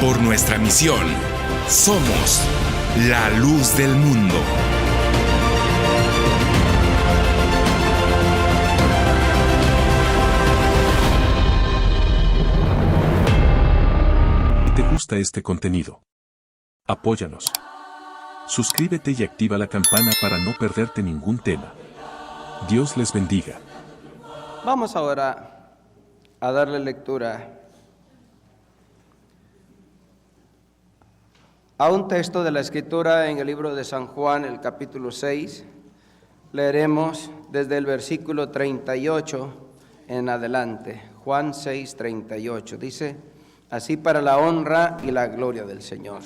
por nuestra misión. Somos la luz del mundo. Si te gusta este contenido, apóyanos. Suscríbete y activa la campana para no perderte ningún tema. Dios les bendiga. Vamos ahora a darle lectura a un texto de la Escritura en el libro de San Juan, el capítulo 6. Leeremos desde el versículo 38 en adelante. Juan 6, 38. Dice, así para la honra y la gloria del Señor.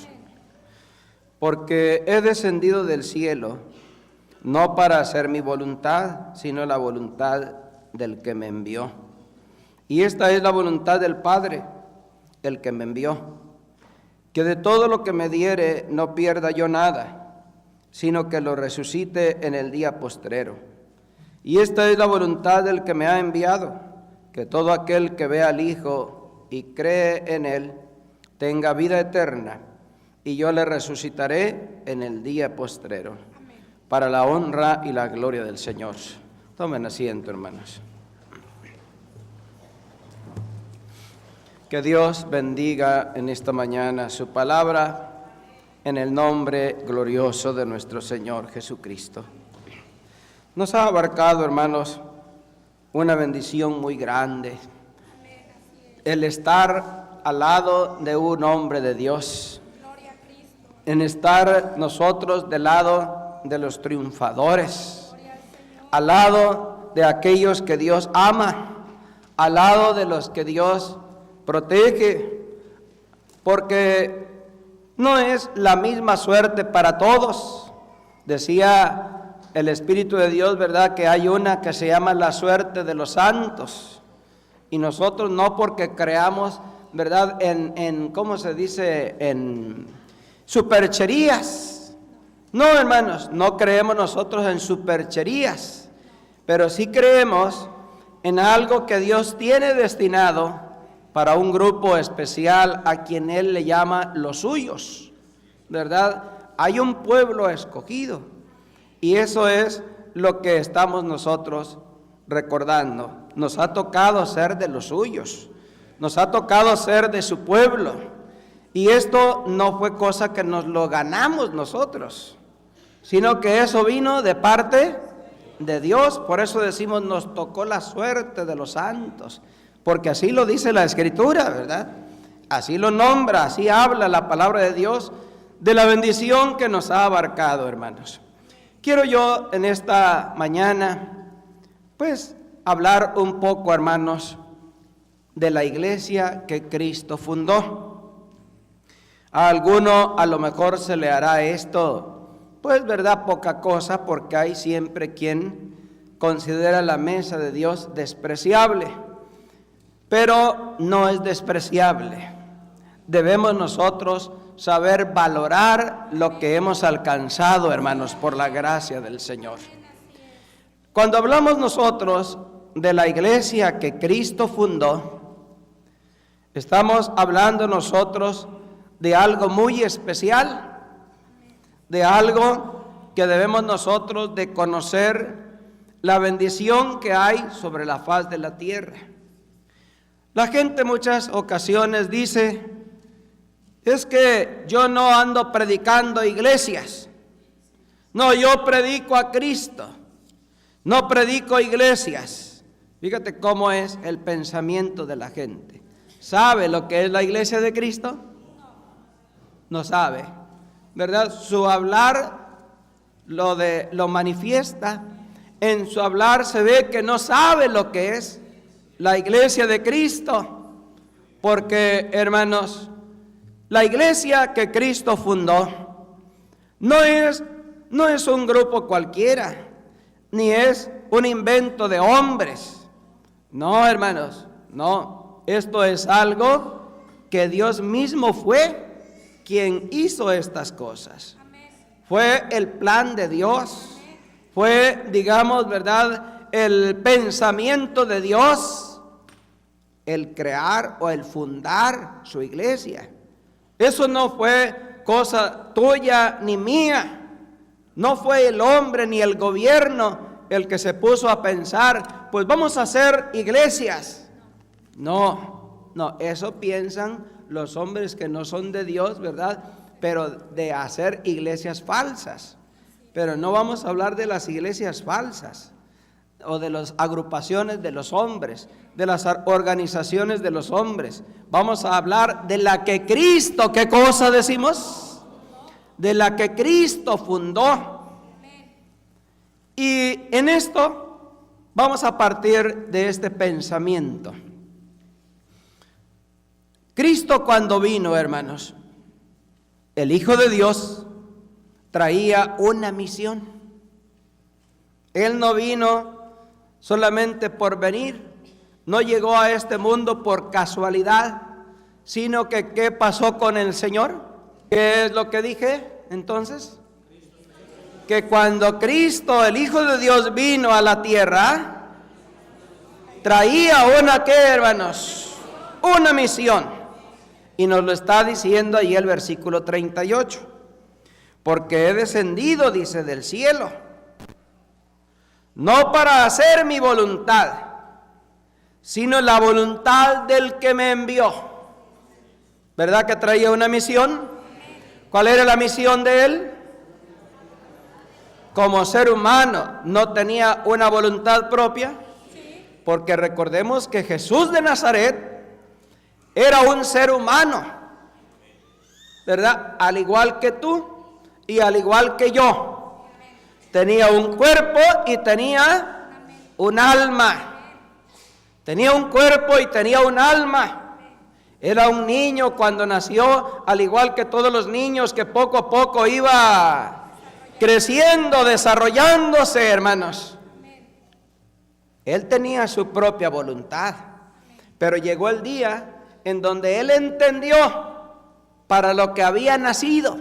Porque he descendido del cielo, no para hacer mi voluntad, sino la voluntad del que me envió. Y esta es la voluntad del Padre, el que me envió, que de todo lo que me diere no pierda yo nada, sino que lo resucite en el día postrero. Y esta es la voluntad del que me ha enviado, que todo aquel que vea al Hijo y cree en Él, tenga vida eterna, y yo le resucitaré en el día postrero. Amén. Para la honra y la gloria del Señor. Tomen asiento, hermanos. Que Dios bendiga en esta mañana su palabra, en el nombre glorioso de nuestro Señor Jesucristo. Nos ha abarcado, hermanos, una bendición muy grande, el estar al lado de un hombre de Dios, en estar nosotros del lado de los triunfadores, al lado de aquellos que Dios ama, al lado de los que Dios protege, porque no es la misma suerte para todos. Decía el Espíritu de Dios, ¿verdad?, que hay una que se llama la suerte de los santos, y nosotros no porque creamos, ¿verdad?, ¿cómo se dice?, en supercherías. No, hermanos, no creemos nosotros en supercherías, pero sí creemos en algo que Dios tiene destinado para un grupo especial a quien Él le llama los suyos, ¿verdad? Hay un pueblo escogido, y eso es lo que estamos nosotros recordando. Nos ha tocado ser de los suyos, nos ha tocado ser de su pueblo. Y esto no fue cosa que nos lo ganamos nosotros, sino que eso vino de parte de Dios. Por eso decimos, nos tocó la suerte de los santos, porque así lo dice la Escritura, ¿verdad? Así lo nombra, así habla la palabra de Dios de la bendición que nos ha abarcado, hermanos. Quiero yo en esta mañana, pues, hablar un poco, hermanos, de la iglesia que Cristo fundó. A alguno a lo mejor se le hará esto, pues, ¿verdad?, poca cosa, porque hay siempre quien considera la mesa de Dios despreciable. Pero no es despreciable. Debemos nosotros saber valorar lo que hemos alcanzado, hermanos, por la gracia del Señor. Cuando hablamos nosotros de la iglesia que Cristo fundó, estamos hablando nosotros de algo muy especial, de algo que debemos nosotros de conocer, la bendición que hay sobre la faz de la tierra. La gente en muchas ocasiones dice, es que yo no ando predicando iglesias, no, yo predico a Cristo, no predico iglesias. Fíjate cómo es el pensamiento de la gente. ¿Sabe lo que es la iglesia de Cristo? No sabe, ¿verdad? Su hablar lo manifiesta. En su hablar se ve que no sabe lo que es la iglesia de Cristo. Porque, hermanos, la iglesia que Cristo fundó no es un grupo cualquiera, ni es un invento de hombres. No, hermanos, no. Esto es algo que Dios mismo fue quien hizo estas cosas. Fue el plan de Dios. Fue, digamos, ¿verdad?, el pensamiento de Dios, el crear o el fundar su iglesia. Eso no fue cosa tuya ni mía. No fue el hombre ni el gobierno el que se puso a pensar, pues vamos a hacer iglesias. No, eso piensan los hombres que no son de Dios, ¿verdad? Pero de hacer iglesias falsas. Pero no vamos a hablar de las iglesias falsas o de las agrupaciones de los hombres, de las organizaciones de los hombres. Vamos a hablar de la que Cristo, ¿qué cosa decimos? De la que Cristo fundó. Y en esto vamos a partir de este pensamiento. Cristo cuando vino, hermanos, el Hijo de Dios traía una misión. Él no vino solamente por venir, no llegó a este mundo por casualidad, sino que ¿qué pasó con el Señor? ¿Qué es lo que dije entonces? Que cuando Cristo, el Hijo de Dios, vino a la tierra, traía una, ¿qué, hermanos? Una misión. Y nos lo está diciendo ahí el versículo 38. Porque he descendido, dice, del cielo, no para hacer mi voluntad, sino la voluntad del que me envió. ¿Verdad que traía una misión? ¿Cuál era la misión de él? Como ser humano, ¿no tenía una voluntad propia? Porque recordemos que Jesús de Nazaret era un ser humano, ¿verdad? Al igual que tú y al igual que yo. Tenía un cuerpo y tenía un alma. Tenía un cuerpo y tenía un alma. Era un niño cuando nació, al igual que todos los niños, que poco a poco iba creciendo, desarrollándose, hermanos. Él tenía su propia voluntad, pero llegó el día en donde él entendió para lo que había nacido.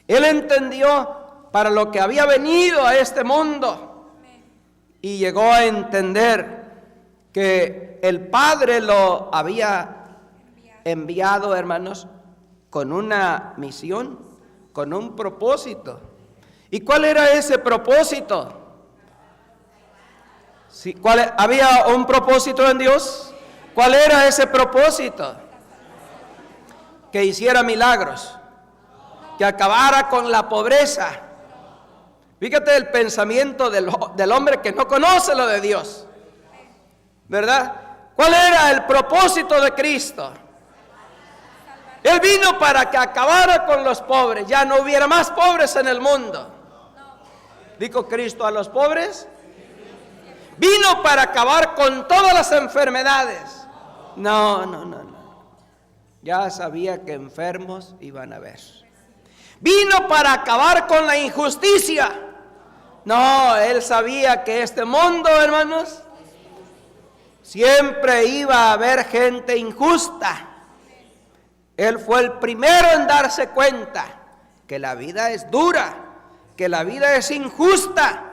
Él entendió para lo que había venido a este mundo. Y llegó a entender que el Padre lo había enviado, hermanos, con una misión, con un propósito. ¿Y cuál era ese propósito? Sí, ¿había un propósito en Dios? ¿Cuál era ese propósito? Que hiciera milagros, que acabara con la pobreza. Fíjate el pensamiento del hombre que no conoce lo de Dios, ¿verdad? ¿Cuál era el propósito de Cristo? Él vino para que acabara con los pobres, ya no hubiera más pobres en el mundo. ¿Dijo Cristo a los pobres? Vino para acabar con todas las enfermedades. No. Ya sabía que enfermos iban a haber. Vino para acabar con la injusticia. No, él sabía que este mundo, hermanos, siempre iba a haber gente injusta. Él fue el primero en darse cuenta que la vida es dura, que la vida es injusta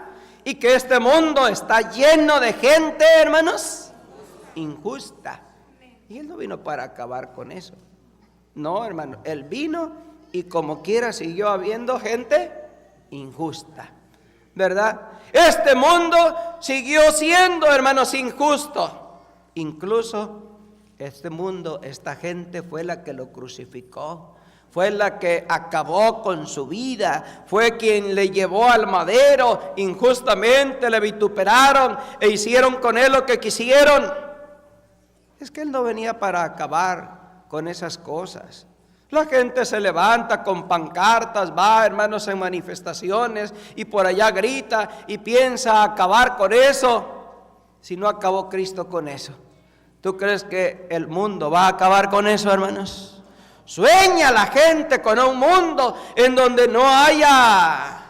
y que este mundo está lleno de gente, hermanos, injusta. Y él no vino para acabar con eso. No, hermano, él vino y como quiera siguió habiendo gente injusta, ¿verdad? Este mundo siguió siendo, hermanos, injusto. Incluso este mundo, esta gente fue la que lo crucificó, fue la que acabó con su vida, fue quien le llevó al madero, injustamente le vituperaron e hicieron con él lo que quisieron. Es que él no venía para acabar con esas cosas. La gente se levanta con pancartas, va, hermanos, en manifestaciones y por allá grita y piensa acabar con eso. Si no acabó Cristo con eso, ¿tú crees que el mundo va a acabar con eso, hermanos? Sueña la gente con un mundo en donde no haya,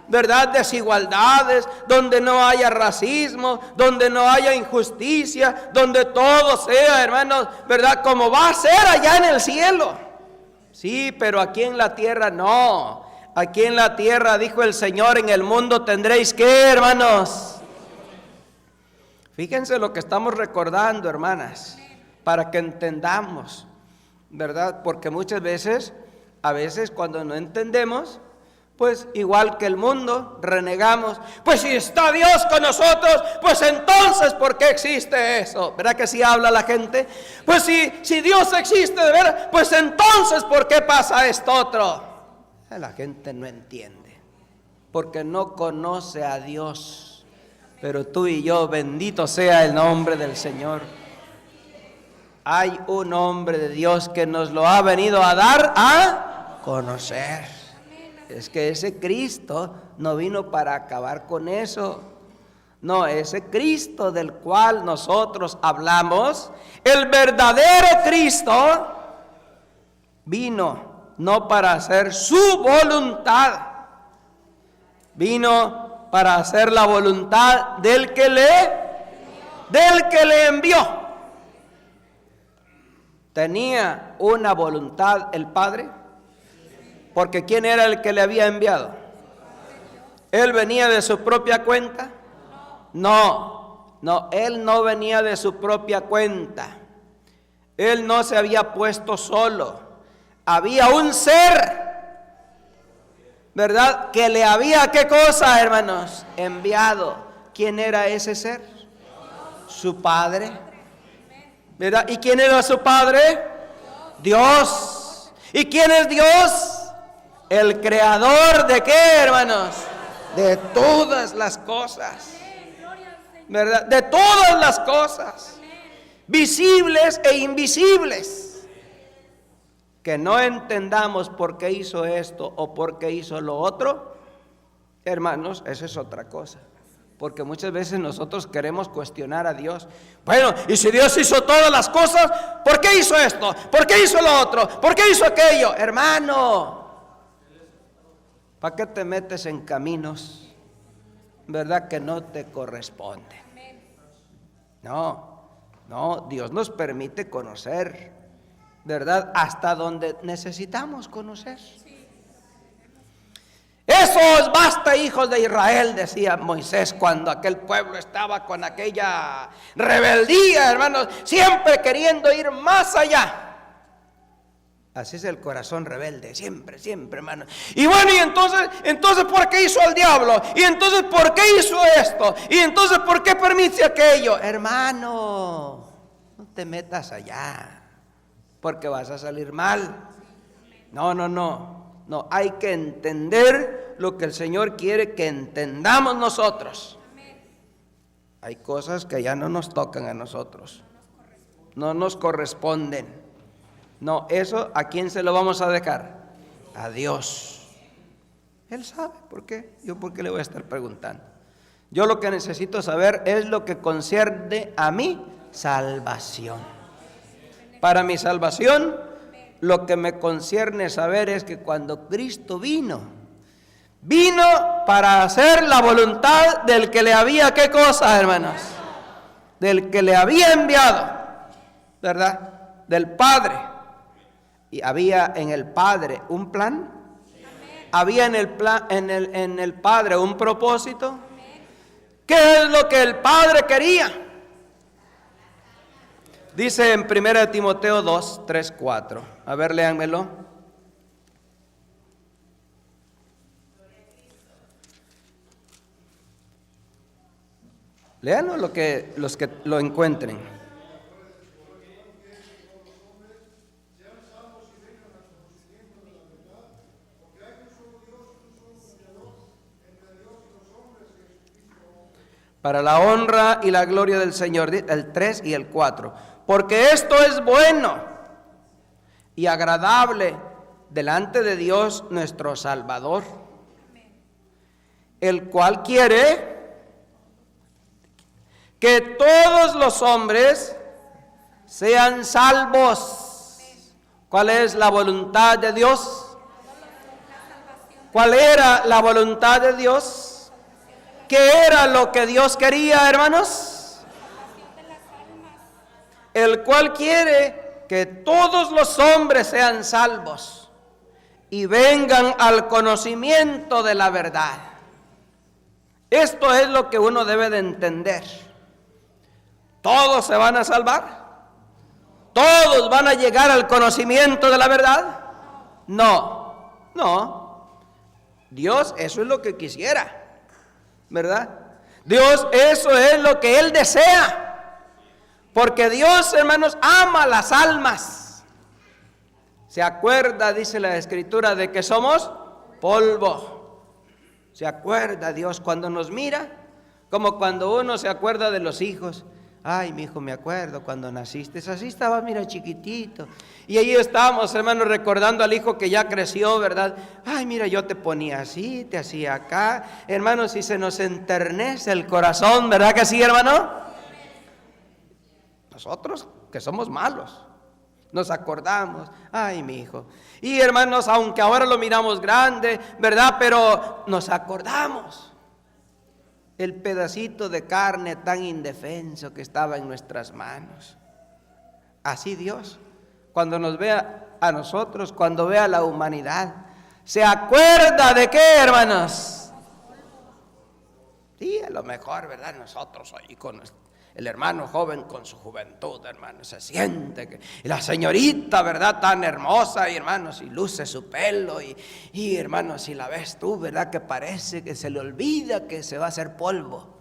¿verdad?, desigualdades, donde no haya racismo, donde no haya injusticia, donde todo sea, hermanos, ¿verdad?, como va a ser allá en el cielo. Sí, pero aquí en la tierra no. Aquí en la tierra, dijo el Señor, en el mundo tendréis ¿qué, hermanos? Fíjense lo que estamos recordando, hermanas, para que entendamos. ¿verdad? Porque muchas veces, a veces cuando no entendemos, pues igual que el mundo, renegamos. Pues si está Dios con nosotros, pues entonces ¿por qué existe eso? ¿Verdad que si habla la gente? Pues si Dios existe de verdad, pues entonces ¿por qué pasa esto otro? La gente no entiende, porque no conoce a Dios. Pero tú y yo, bendito sea el nombre del Señor. Hay un hombre de Dios que nos lo ha venido a dar a conocer. Es que ese Cristo no vino para acabar con eso. No, ese Cristo del cual nosotros hablamos, el verdadero Cristo, vino no para hacer su voluntad, vino para hacer la voluntad del que le envió. ¿Tenía una voluntad el Padre? Porque ¿quién era el que le había enviado? ¿Él venía de su propia cuenta? No, él no venía de su propia cuenta. Él no se había puesto solo. Había un ser, ¿verdad? Que le había, ¿qué cosa, hermanos? Enviado. ¿Quién era ese ser? Su Padre, ¿verdad? ¿Y quién era su Padre? Dios. ¿Y quién es Dios? El creador ¿de qué, hermanos? De todas las cosas, ¿verdad? De todas las cosas, visibles e invisibles. Que no entendamos por qué hizo esto o por qué hizo lo otro, hermanos, eso es otra cosa. Porque muchas veces nosotros queremos cuestionar a Dios. Bueno, y si Dios hizo todas las cosas, ¿por qué hizo esto? ¿Por qué hizo lo otro? ¿Por qué hizo aquello? Hermano, ¿para qué te metes en caminos, verdad, que no te corresponden? No, Dios nos permite conocer, ¿verdad? Hasta donde necesitamos conocer. Eso os basta, hijos de Israel, decía Moisés cuando aquel pueblo estaba con aquella rebeldía, hermanos, siempre queriendo ir más allá. Así es el corazón rebelde, siempre, hermano. Y bueno, y entonces ¿por qué hizo el diablo? Y entonces ¿por qué hizo esto? Y entonces ¿por qué permite aquello? Hermano, no te metas allá, porque vas a salir mal. No, hay que entender lo que el Señor quiere que entendamos nosotros. Hay cosas que ya no nos tocan a nosotros, no nos corresponden. No, eso ¿a quién se lo vamos a dejar? A Dios. Él sabe por qué. ¿Yo por qué le voy a estar preguntando? Yo lo que necesito saber es lo que concierne a mi salvación. Para mi salvación, lo que me concierne saber es que cuando Cristo vino para hacer la voluntad del que le había, ¿qué cosa, hermanos? Del que le había enviado, ¿verdad? Del Padre. Y había en el Padre un plan. Había en el Padre un propósito. ¿Qué es lo que el Padre quería? Dice en 1 Timoteo 2, 3, 4. A ver, léanmelo. Léanlo los que lo encuentren. Para la honra y la gloria del Señor, el 3 y el 4. Porque esto es bueno y agradable delante de Dios nuestro Salvador, el cual quiere que todos los hombres sean salvos. ¿Cuál es la voluntad de Dios? ¿Cuál era la voluntad de Dios? ¿Qué era lo que Dios quería, hermanos? El cual quiere que todos los hombres sean salvos y vengan al conocimiento de la verdad. Esto es lo que uno debe de entender. ¿Todos se van a salvar? ¿Todos van a llegar al conocimiento de la verdad? No, no. Dios eso es lo que quisiera, ¿verdad? Dios eso es lo que Él desea. Porque Dios, hermanos, ama las almas. Se acuerda, dice la Escritura, de que somos polvo. Se acuerda Dios cuando nos mira, como cuando uno se acuerda de los hijos. Ay, mi hijo, me acuerdo cuando naciste, así estabas, mira, chiquitito. Y ahí estábamos, hermanos, recordando al hijo que ya creció, ¿verdad? Ay, mira, yo te ponía así, te hacía acá. Hermanos, y se nos enternece el corazón, ¿verdad que sí, hermano? Nosotros que somos malos, nos acordamos, ay, mi hijo. Y hermanos, aunque ahora lo miramos grande, ¿verdad? Pero nos acordamos. El pedacito de carne tan indefenso que estaba en nuestras manos. Así Dios, cuando nos vea a nosotros, cuando vea a la humanidad, ¿se acuerda de qué, hermanos? Sí, a lo mejor, ¿verdad? Nosotros ahí con el hermano joven con su juventud, hermanos, se siente que y la señorita, ¿verdad? Tan hermosa, y hermanos, y luce su pelo, y hermanos, si la ves tú, ¿verdad? Que parece que se le olvida que se va a hacer polvo.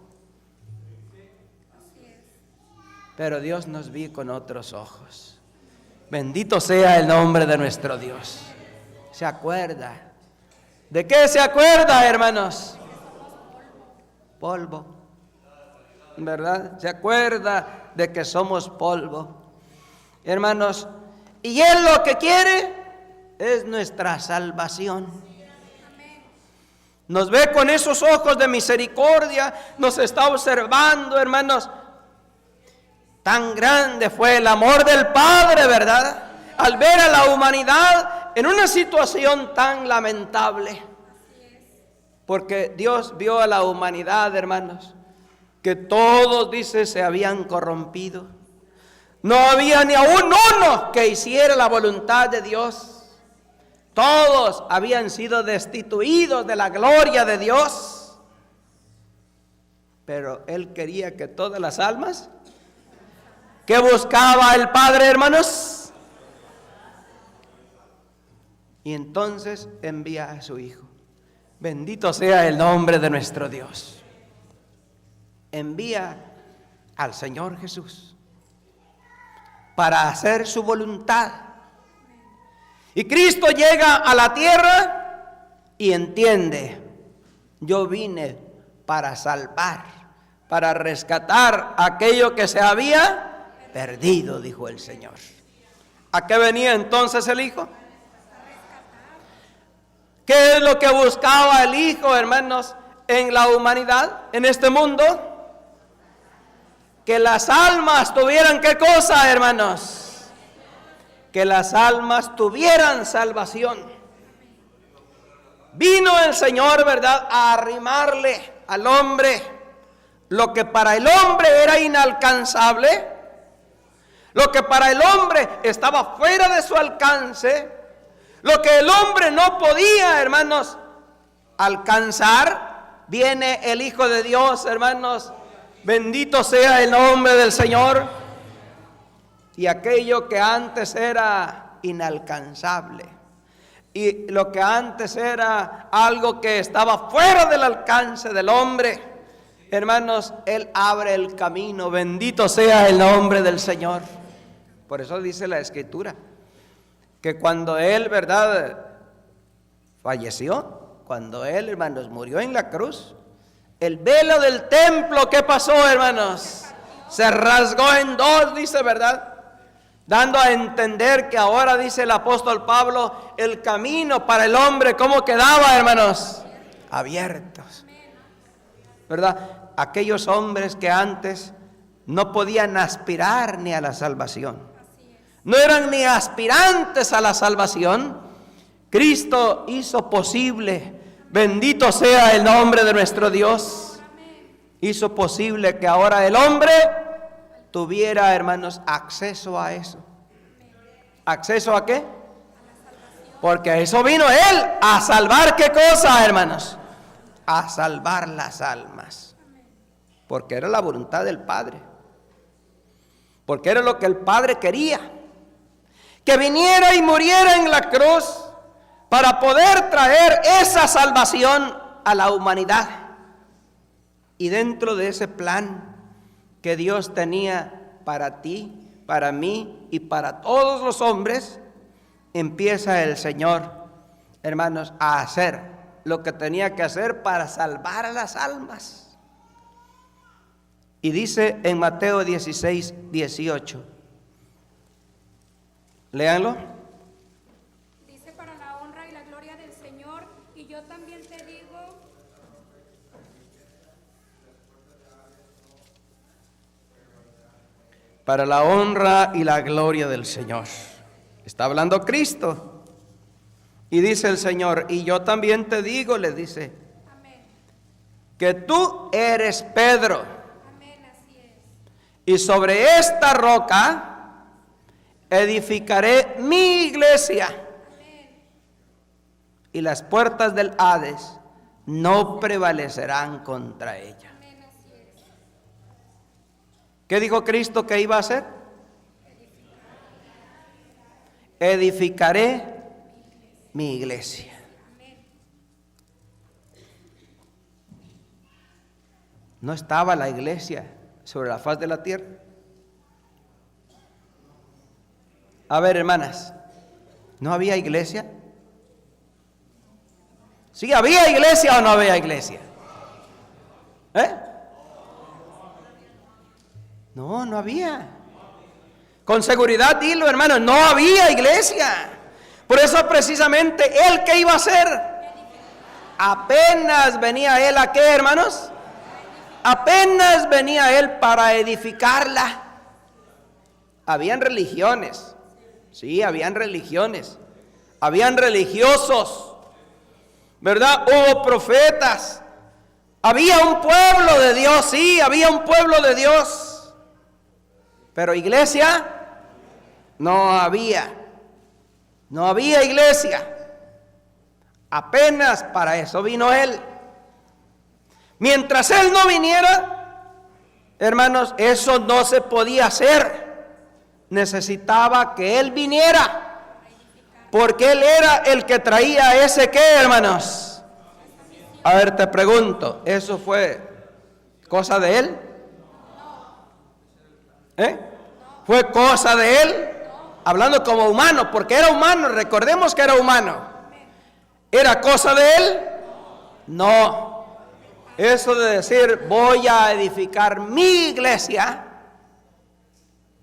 Pero Dios nos vio con otros ojos. Bendito sea el nombre de nuestro Dios. ¿Se acuerda? ¿De qué se acuerda, hermanos? Polvo. ¿Verdad? Se acuerda de que somos polvo, hermanos, y Él lo que quiere es nuestra salvación. Nos ve con esos ojos de misericordia, nos está observando, hermanos. Tan grande fue el amor del Padre, ¿verdad? Al ver a la humanidad en una situación tan lamentable. Porque Dios vio a la humanidad, hermanos, que todos, dice, se habían corrompido. No había ni aún uno que hiciera la voluntad de Dios. Todos habían sido destituidos de la gloria de Dios. Pero Él quería que todas las almas, ¿qué buscaba el Padre, hermanos? Y entonces envía a su Hijo. Bendito sea el nombre de nuestro Dios. Envía al Señor Jesús para hacer su voluntad. Y Cristo llega a la tierra y entiende, yo vine para salvar, para rescatar aquello que se había perdido, dijo el Señor. ¿A qué venía entonces el Hijo? ¿Qué es lo que buscaba el Hijo, hermanos, en la humanidad, en este mundo? Que las almas tuvieran, ¿qué cosa, hermanos? Que las almas tuvieran salvación. Vino el Señor, ¿verdad?, a arrimarle al hombre lo que para el hombre era inalcanzable, lo que para el hombre estaba fuera de su alcance, lo que el hombre no podía, hermanos, alcanzar. Viene el Hijo de Dios, hermanos. Bendito sea el nombre del Señor. Y aquello que antes era inalcanzable, y lo que antes era algo que estaba fuera del alcance del hombre, hermanos, Él abre el camino. Bendito sea el nombre del Señor. Por eso dice la Escritura que cuando Él, ¿verdad?, falleció, cuando Él, hermanos, murió en la cruz, el velo del templo, ¿qué pasó, hermanos? Se rasgó en dos, dice, ¿verdad? Dando a entender que ahora, dice el apóstol Pablo, el camino para el hombre, ¿cómo quedaba, hermanos? Abiertos, ¿verdad? Aquellos hombres que antes no podían aspirar ni a la salvación, no eran ni aspirantes a la salvación, Cristo hizo posible. Bendito sea el nombre de nuestro Dios. Hizo posible que ahora el hombre tuviera, hermanos, acceso a eso. ¿Acceso a qué? Porque a eso vino Él, a salvar, ¿qué cosa, hermanos? A salvar las almas. Porque era la voluntad del Padre. Porque era lo que el Padre quería. que viniera y muriera en la cruz para poder traer esa salvación a la humanidad. Y dentro de ese plan que Dios tenía para ti, para mí y para todos los hombres, empieza el Señor, hermanos, a hacer lo que tenía que hacer para salvar a las almas. Y dice en Mateo 16, 18. Léanlo. Dice: para la honra y la gloria del Señor, y yo también te digo. Para la honra y la gloria del Señor. Está hablando Cristo. Y dice el Señor, y yo también te digo, le dice, Amén. que tú eres Pedro. Amén, así es. Y sobre esta roca edificaré mi iglesia. Amén. Y las puertas del Hades no prevalecerán contra ella. Amén, así es. ¿Qué dijo Cristo que iba a hacer? Edificaré mi iglesia. ¿No estaba la iglesia sobre la faz de la tierra? A ver, hermanas, ¿no había iglesia? ¿Sí había iglesia o no había iglesia? No, no había. Con seguridad dilo, hermano, no había iglesia. Por eso precisamente él, ¿qué iba a hacer? Apenas venía él, ¿a qué, hermanos? Apenas venía él para edificarla. Habían religiones, sí, habían religiones, habían religiosos, ¿verdad? Hubo profetas, había un pueblo de Dios, sí, había un pueblo de Dios, pero iglesia no había. No había iglesia. Apenas para eso vino Él. Mientras Él no viniera, hermanos, eso no se podía hacer. Necesitaba que Él viniera, porque Él era el que traía ese ¿qué, hermanos? A ver, te pregunto, ¿eso fue cosa de Él? ¿Fue cosa de Él? Hablando como humano, porque era humano, recordemos que era humano. ¿Era cosa de Él? No. Eso de decir, voy a edificar mi iglesia,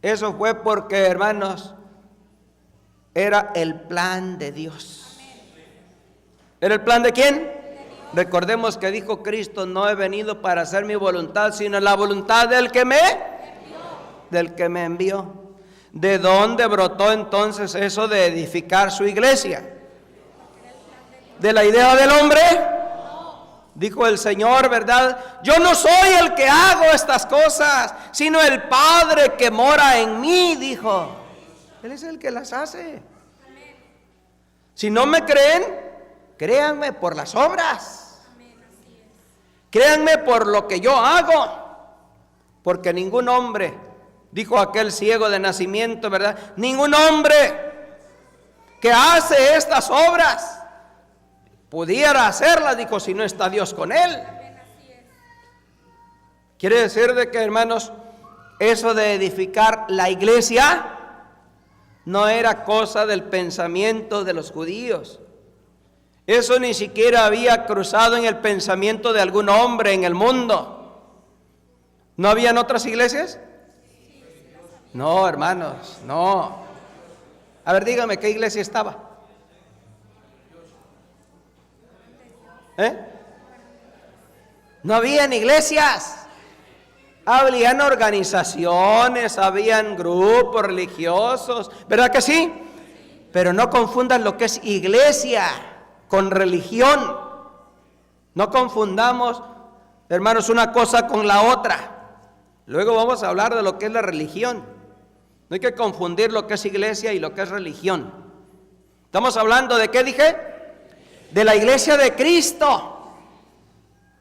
eso fue porque, hermanos, era el plan de Dios. ¿Era el plan de quién? Recordemos que dijo Cristo, no he venido para hacer mi voluntad, sino la voluntad del que me envió. ¿De dónde brotó entonces eso de edificar su iglesia? ¿De la idea del hombre? Dijo el Señor, ¿verdad? Yo no soy el que hago estas cosas, sino el Padre que mora en mí, dijo. Él es el que las hace. Si no me creen, créanme por las obras. Créanme por lo que yo hago. Porque ningún hombre, dijo aquel ciego de nacimiento, ¿verdad? Ningún hombre que hace estas obras pudiera hacerlas, dijo, si no está Dios con él. Quiere decir de que, hermanos, eso de edificar la iglesia no era cosa del pensamiento de los judíos. Eso ni siquiera había cruzado en el pensamiento de algún hombre en el mundo. ¿No habían otras iglesias? No, hermanos, no. A ver, dígame, ¿qué iglesia estaba? No habían iglesias. Habían organizaciones, habían grupos religiosos, ¿verdad que sí? Pero no confundan lo que es iglesia con religión. No confundamos, hermanos, una cosa con la otra. Luego vamos a hablar de lo que es la religión. No hay que confundir lo que es iglesia y lo que es religión. Estamos hablando de ¿qué dije? De la iglesia de Cristo.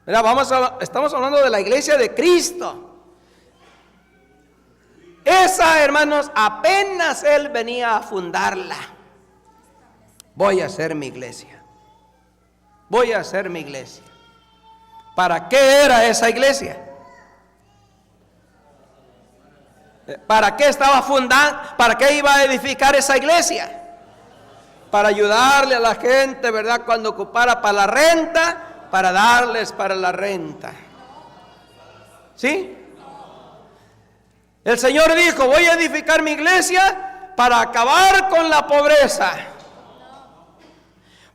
Mira, estamos hablando de la iglesia de Cristo. Esa, hermanos, apenas Él venía a fundarla. Voy a hacer mi iglesia. Voy a hacer mi iglesia. ¿Para qué era esa iglesia? ¿Para qué estaba fundando? ¿Para qué iba a edificar esa iglesia? Para ayudarle a la gente, ¿verdad? Cuando ocupara para la renta, para darles para la renta. ¿Sí? El Señor dijo, voy a edificar mi iglesia para acabar con la pobreza.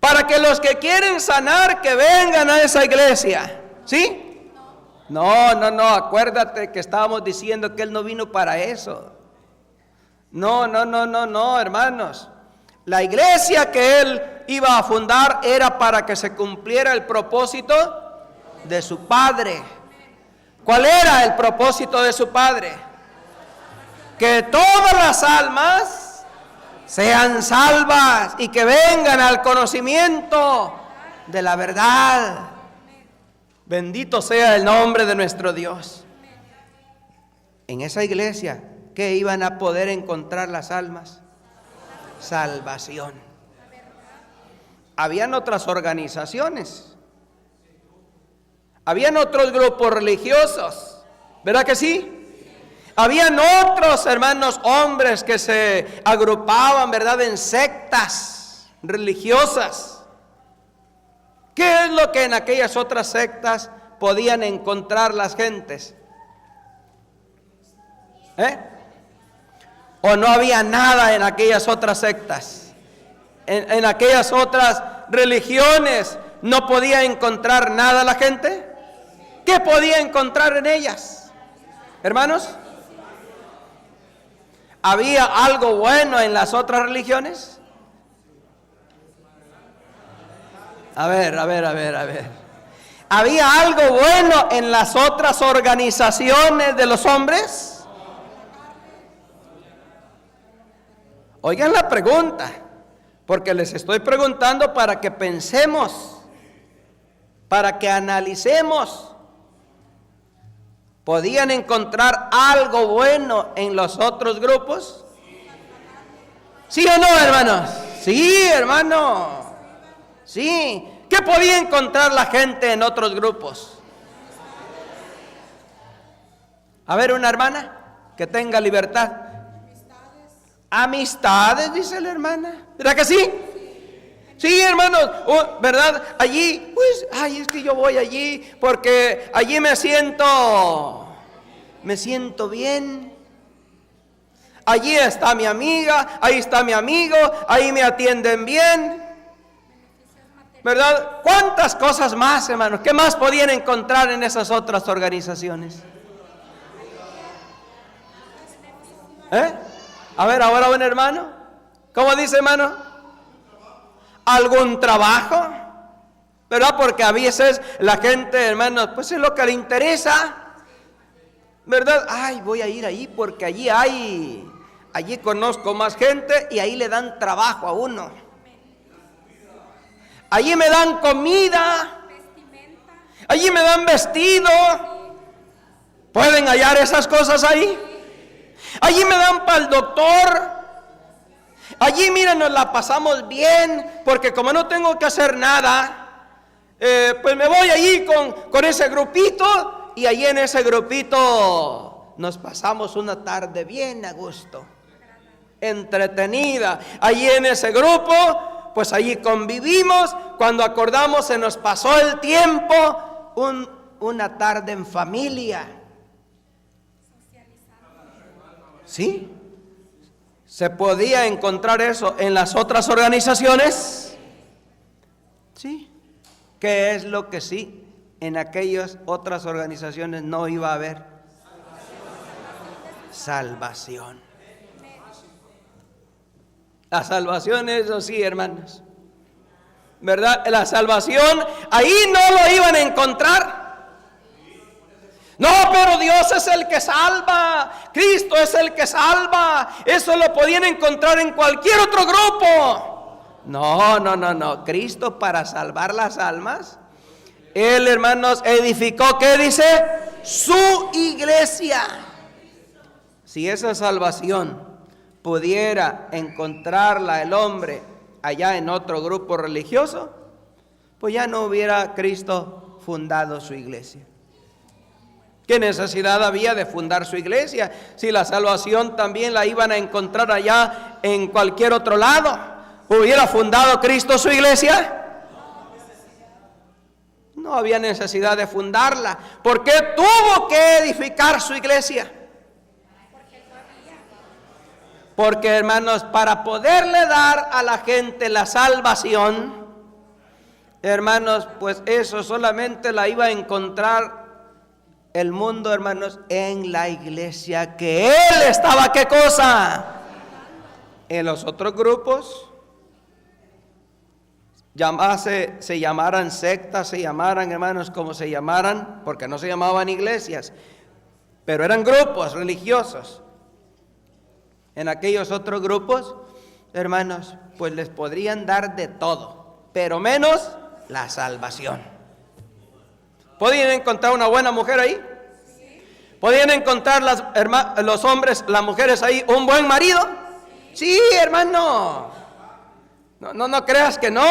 Para que los que quieren sanar, que vengan a esa iglesia. ¿Sí? No, acuérdate que estábamos diciendo que Él no vino para eso. No, hermanos. La iglesia que Él iba a fundar era para que se cumpliera el propósito de su Padre. ¿Cuál era el propósito de su Padre? Que todas las almas sean salvas y que vengan al conocimiento de la verdad. Bendito sea el nombre de nuestro Dios. En esa iglesia, ¿qué iban a poder encontrar las almas? Salvación. Habían otras organizaciones, habían otros grupos religiosos, ¿verdad que sí? Habían otros, hermanos, hombres que se agrupaban, ¿verdad?, en sectas religiosas. ¿Qué es lo que en aquellas otras sectas podían encontrar las gentes? ¿O no había nada en aquellas otras sectas? En aquellas otras religiones no podía encontrar nada la gente. ¿Qué podía encontrar en ellas, hermanos? ¿Había algo bueno en las otras religiones? A ver. ¿Había algo bueno en las otras organizaciones de los hombres? Oigan la pregunta, porque les estoy preguntando para que pensemos, para que analicemos. ¿Podían encontrar algo bueno en los otros grupos? ¿Sí o no, hermanos? Sí, hermano. Sí. ¿Qué podía encontrar la gente en otros grupos? A ver, una hermana que tenga libertad. Amistades, dice la hermana. ¿Verdad que sí? Sí, hermanos, ¿verdad? Allí, pues, es que yo voy allí porque allí me siento bien. Allí está mi amiga, ahí está mi amigo, ahí me atienden bien. ¿Verdad? ¿Cuántas cosas más, hermanos? ¿Qué más podían encontrar en esas otras organizaciones? A ver, ahora un hermano. ¿Cómo dice, hermano? ¿Algún trabajo? ¿Verdad? Porque a veces la gente, hermanos, pues es lo que le interesa. ¿Verdad? Voy a ir ahí porque allí conozco más gente y ahí le dan trabajo a uno. Allí me dan comida, allí me dan vestido. ¿Pueden hallar esas cosas ahí? Allí me dan para el doctor. Allí, miren, nos la pasamos bien, porque como no tengo que hacer nada, pues me voy allí con ese grupito, y allí en ese grupito nos pasamos una tarde bien a gusto, entretenida. Allí en ese grupo, pues allí convivimos, cuando acordamos se nos pasó el tiempo, una tarde en familia. ¿Sí? ¿Se podía encontrar eso en las otras organizaciones? Sí. ¿Qué es lo que sí en aquellas otras organizaciones no iba a haber? Salvación. La salvación, eso sí, hermanos. ¿Verdad? La salvación, ahí no lo iban a encontrar. No, pero Dios es el que salva, Cristo es el que salva. Eso lo podían encontrar en cualquier otro grupo. No. Cristo, para salvar las almas, Él, hermanos, edificó, ¿qué dice? Su iglesia. si esa salvación pudiera encontrarla el hombre allá en otro grupo religioso, pues ya no hubiera Cristo fundado su iglesia. ¿Qué necesidad había de fundar su iglesia si la salvación también la iban a encontrar allá en cualquier otro lado? ¿Hubiera fundado Cristo su iglesia? No había necesidad de fundarla. ¿Por qué tuvo que edificar su iglesia? Porque, hermanos, para poderle dar a la gente la salvación, hermanos, pues eso solamente la iba a encontrar el mundo, hermanos, en la iglesia que él estaba, ¿qué cosa? En los otros grupos, se llamaran sectas, se llamaran, hermanos, como se llamaran, porque no se llamaban iglesias, pero eran grupos religiosos. En aquellos otros grupos, hermanos, pues les podrían dar de todo, pero menos la salvación. ¿Podían encontrar una buena mujer ahí? ¿Podían encontrar los hombres, las mujeres ahí, un buen marido? Sí, hermano. No creas que no.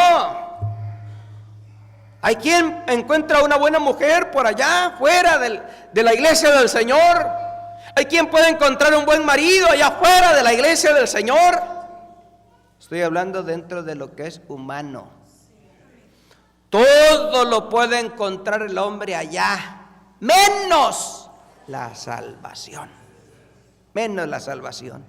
Hay quien encuentra una buena mujer por allá, fuera de la iglesia del Señor. Hay quien puede encontrar un buen marido allá fuera de la iglesia del Señor. Estoy hablando dentro de lo que es humano. Todo lo puede encontrar el hombre allá, menos la salvación. Menos la salvación.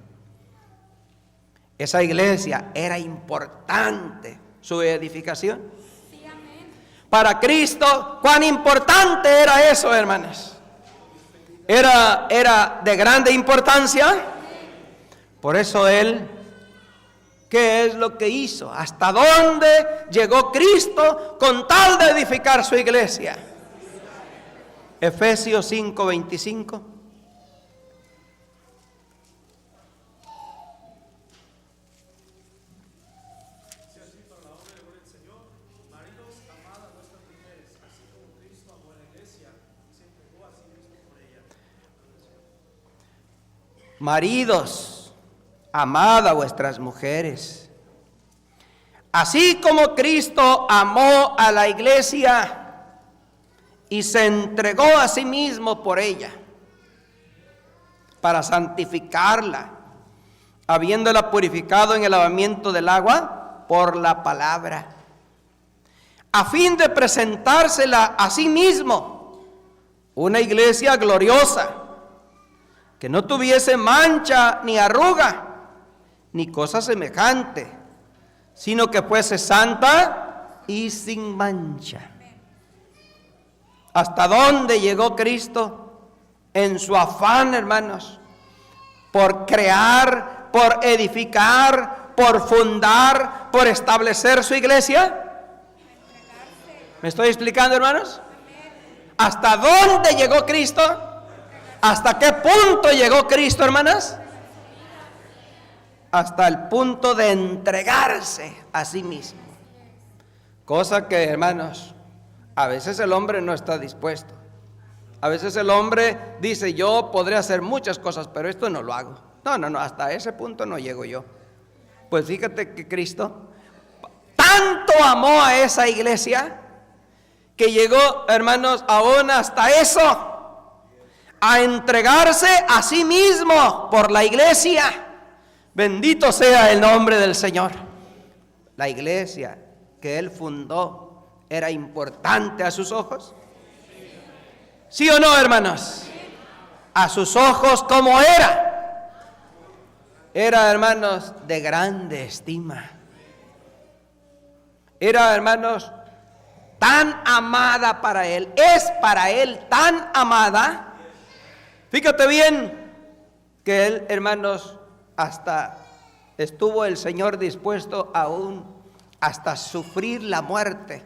Esa iglesia era importante, su edificación. Sí, amén. Para Cristo, ¿cuán importante era eso, hermanos? Era de grande importancia. Por eso Él, ¿qué es lo que hizo? ¿Hasta dónde llegó Cristo con tal de edificar su iglesia? Efesios 5:25. Maridos, amad a vuestras mujeres, así como Cristo amó a la iglesia y se entregó a sí mismo por ella, para santificarla, habiéndola purificado en el lavamiento del agua por la palabra, a fin de presentársela a sí mismo, una iglesia gloriosa, que no tuviese mancha ni arruga, ni cosa semejante, sino que fuese santa y sin mancha. ¿Hasta dónde llegó Cristo en su afán, hermanos? Por crear, por edificar, por fundar, por establecer su iglesia. ¿Me estoy explicando, hermanos? ¿Hasta dónde llegó Cristo? ¿Hasta qué punto llegó Cristo, hermanas? Hasta el punto de entregarse a sí mismo. Cosa que, hermanos, a veces el hombre no está dispuesto. A veces el hombre dice, yo podré hacer muchas cosas, pero esto no lo hago. No, hasta ese punto no llego yo. Pues fíjate que Cristo tanto amó a esa iglesia que llegó, hermanos, aún hasta eso, a entregarse a sí mismo por la iglesia. Bendito sea el nombre del Señor. La iglesia que Él fundó era importante a sus ojos. ¿Sí o no, hermanos? A sus ojos, ¿cómo era? Era, hermanos, de grande estima. Era, hermanos, tan amada para Él. Es para Él tan amada. Fíjate bien que Él, hermanos, hasta estuvo el Señor dispuesto aún hasta sufrir la muerte.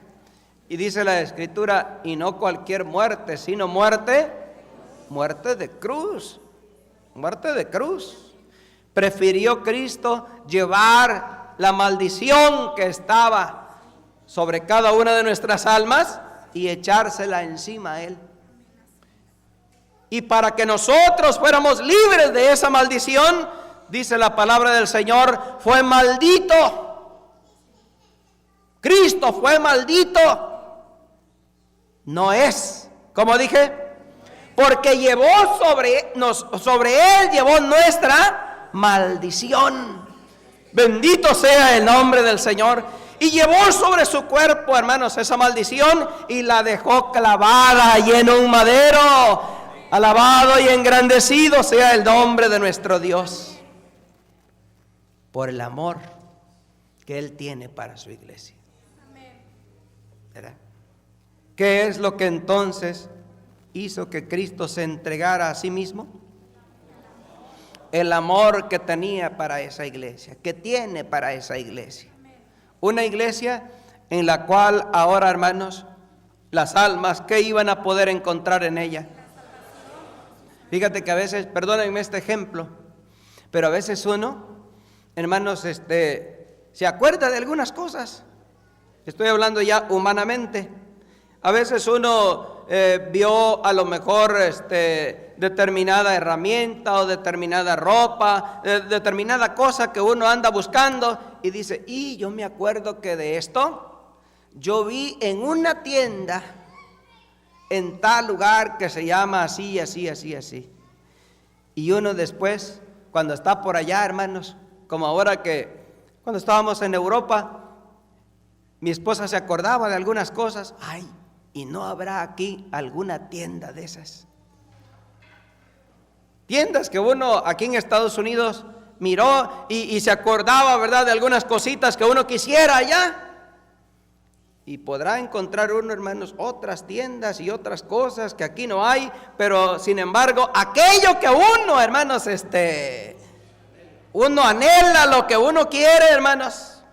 Y dice la Escritura, y no cualquier muerte, sino muerte de cruz. Muerte de cruz. Prefirió Cristo llevar la maldición que estaba sobre cada una de nuestras almas y echársela encima a Él. Y para que nosotros fuéramos libres de esa maldición, dice la palabra del Señor, fue maldito. Cristo fue maldito. No es, como dije, porque llevó sobre él llevó nuestra maldición. Bendito sea el nombre del Señor. Y llevó sobre su cuerpo, hermanos, esa maldición y la dejó clavada y en un madero. Alabado y engrandecido sea el nombre de nuestro Dios por el amor que Él tiene para su iglesia. ¿Verdad? ¿Qué es lo que entonces hizo que Cristo se entregara a sí mismo? El amor que tenía para esa iglesia, que tiene para esa iglesia. Una iglesia en la cual ahora, hermanos, las almas, ¿qué iban a poder encontrar en ella? Fíjate que a veces, perdónenme este ejemplo, pero a veces uno, hermanos, se acuerda de algunas cosas. Estoy hablando ya humanamente. A veces uno vio a lo mejor determinada herramienta o determinada ropa, determinada cosa que uno anda buscando y dice, y yo me acuerdo que de esto yo vi en una tienda en tal lugar que se llama así, así, así, así. Y uno después, cuando está por allá, hermanos, como ahora que cuando estábamos en Europa, mi esposa se acordaba de algunas cosas. Ay, ¿y no habrá aquí alguna tienda de esas? Tiendas que uno aquí en Estados Unidos miró y se acordaba, ¿verdad?, de algunas cositas que uno quisiera allá. Y podrá encontrar uno, hermanos, otras tiendas y otras cosas que aquí no hay, pero sin embargo, aquello que uno, hermanos, uno anhela, lo que uno quiere, hermanos.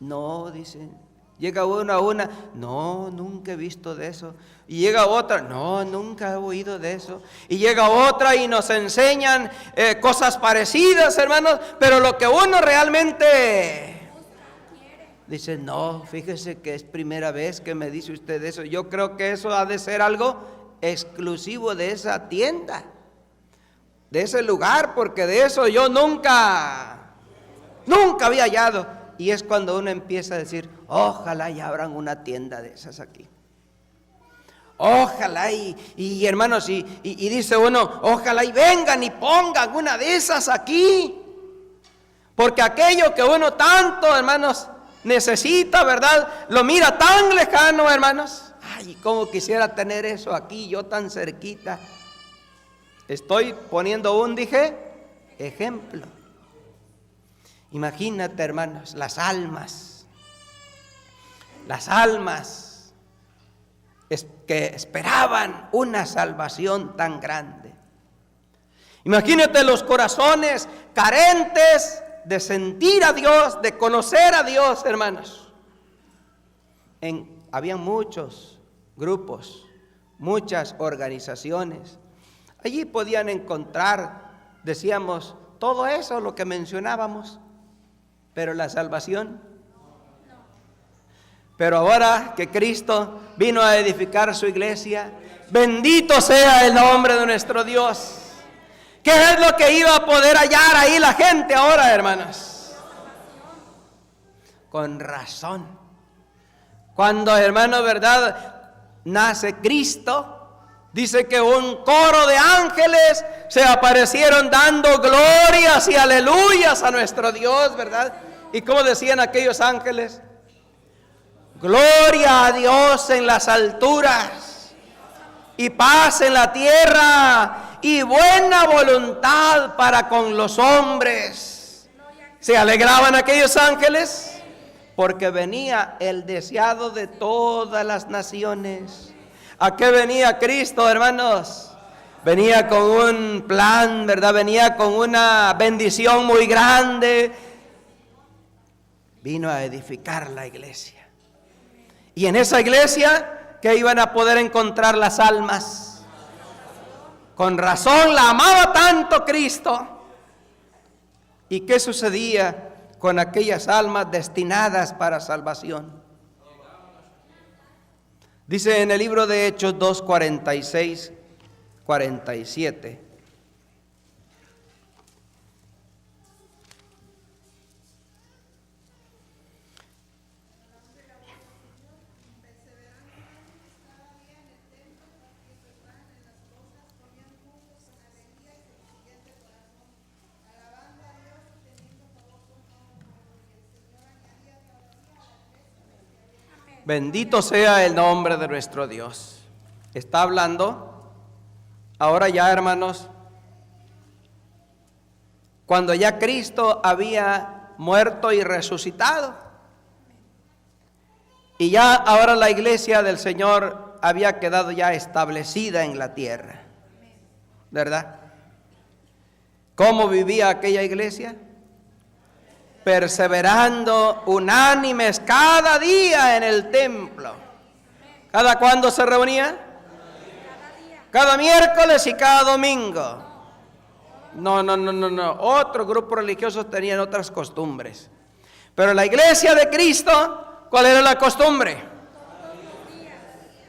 No, dicen, llega uno a una, no, nunca he visto de eso. Y llega otra, no, nunca he oído de eso. Y llega otra y nos enseñan cosas parecidas, hermanos, pero lo que uno realmente dice, no, fíjese que es primera vez que me dice usted eso. Yo creo que eso ha de ser algo exclusivo de esa tienda, de ese lugar, porque de eso yo nunca había hallado. Y es cuando uno empieza a decir, ojalá y abran una tienda de esas aquí. Ojalá y hermanos, y dice uno, ojalá y vengan y pongan una de esas aquí. Porque aquello que uno tanto, hermanos, necesita, ¿verdad?, lo mira tan lejano, hermanos. Ay, cómo quisiera tener eso aquí, yo tan cerquita. Estoy poniendo ejemplo. Imagínate, hermanos, las almas que esperaban una salvación tan grande. Imagínate los corazones carentes de sentir a Dios, de conocer a Dios, hermanos. Había muchos grupos, muchas organizaciones. Allí podían encontrar, decíamos, todo eso, lo que mencionábamos, pero la salvación. Pero ahora que Cristo vino a edificar su iglesia, bendito sea el nombre de nuestro Dios. ¿Qué es lo que iba a poder hallar ahí la gente ahora, hermanos? Con razón. Cuando, hermano, ¿verdad?, nace Cristo, dice que un coro de ángeles se aparecieron dando glorias y aleluyas a nuestro Dios, ¿verdad? ¿Y cómo decían aquellos ángeles? Gloria a Dios en las alturas y paz en la tierra y buena voluntad para con los hombres. ¿Se alegraban aquellos ángeles? Porque venía el deseado de todas las naciones. ¿A qué venía Cristo, hermanos? Venía con un plan, ¿verdad? Venía con una bendición muy grande. Vino a edificar la iglesia. Y en esa iglesia, ¿qué iban a poder encontrar las almas? Con razón la amaba tanto Cristo. ¿Y qué sucedía con aquellas almas destinadas para salvación? Dice en el libro de Hechos 2:46, 47. Bendito sea el nombre de nuestro Dios. Está hablando ahora ya, hermanos, cuando ya Cristo había muerto y resucitado. Y ya ahora la iglesia del Señor había quedado ya establecida en la tierra. ¿Verdad? ¿Cómo vivía aquella iglesia? Perseverando unánimes cada día en el templo. ¿Cada cuándo se reunía? Cada miércoles y cada domingo. No. Otros grupos religiosos tenían otras costumbres. Pero la iglesia de Cristo, ¿cuál era la costumbre?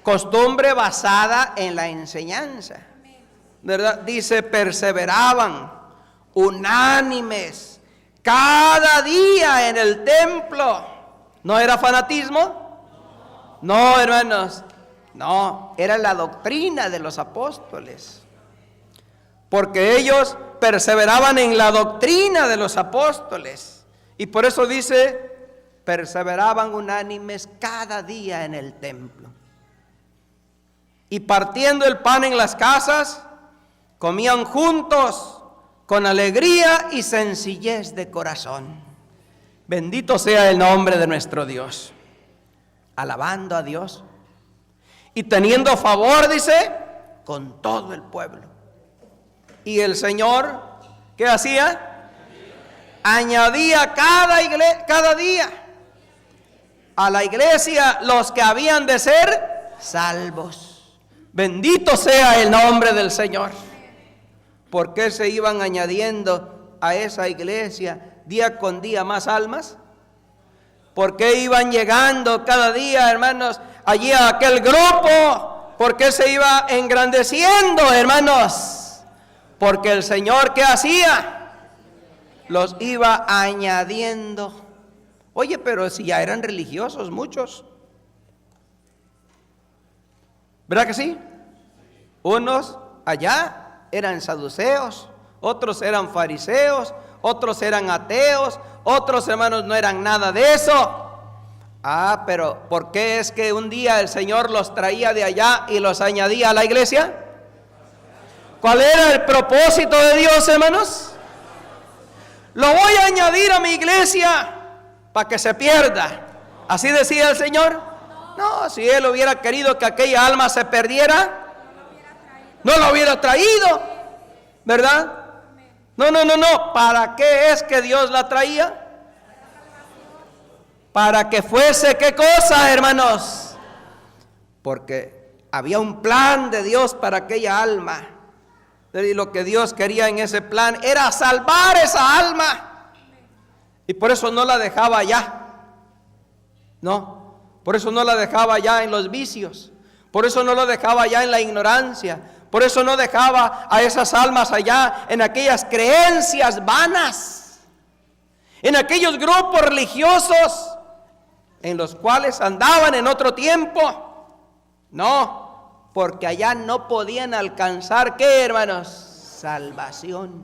Costumbre basada en la enseñanza. ¿Verdad? Dice, perseveraban unánimes cada día en el templo. ¿No era fanatismo? No, hermanos. No, era la doctrina de los apóstoles. Porque ellos perseveraban en la doctrina de los apóstoles. Y por eso dice, perseveraban unánimes cada día en el templo. Y partiendo el pan en las casas, comían juntos con alegría y sencillez de corazón. Bendito sea el nombre de nuestro Dios. Alabando a Dios y teniendo favor, dice, con todo el pueblo. Y el Señor, ¿qué hacía? Añadía cada día a la iglesia los que habían de ser salvos. Bendito sea el nombre del Señor. ¿Por qué se iban añadiendo a esa iglesia día con día más almas? ¿Por qué iban llegando cada día, hermanos, allí a aquel grupo? ¿Por qué se iba engrandeciendo, hermanos? Porque el Señor, ¿qué hacía? Los iba añadiendo. Oye, pero si ya eran religiosos muchos. ¿Verdad que sí? Unos allá eran saduceos, otros eran fariseos, otros eran ateos, otros, hermanos, no eran nada de eso. Pero ¿por qué es que un día el Señor los traía de allá y los añadía a la iglesia? ¿Cuál era el propósito de Dios, hermanos? Lo voy a añadir a mi iglesia para que se pierda. ¿Así decía el Señor? No, si Él hubiera querido que aquella alma se perdiera, no lo hubiera traído, ¿verdad? No. ¿Para qué es que Dios la traía? Para que fuese, ¿qué cosa, hermanos? Porque había un plan de Dios para aquella alma. Y lo que Dios quería en ese plan era salvar esa alma. Y por eso no la dejaba allá. No, por eso no la dejaba allá en los vicios. Por eso no lo dejaba allá en la ignorancia. Por eso no dejaba a esas almas allá en aquellas creencias vanas, en aquellos grupos religiosos en los cuales andaban en otro tiempo. No, porque allá no podían alcanzar, ¿qué, hermanos? Salvación.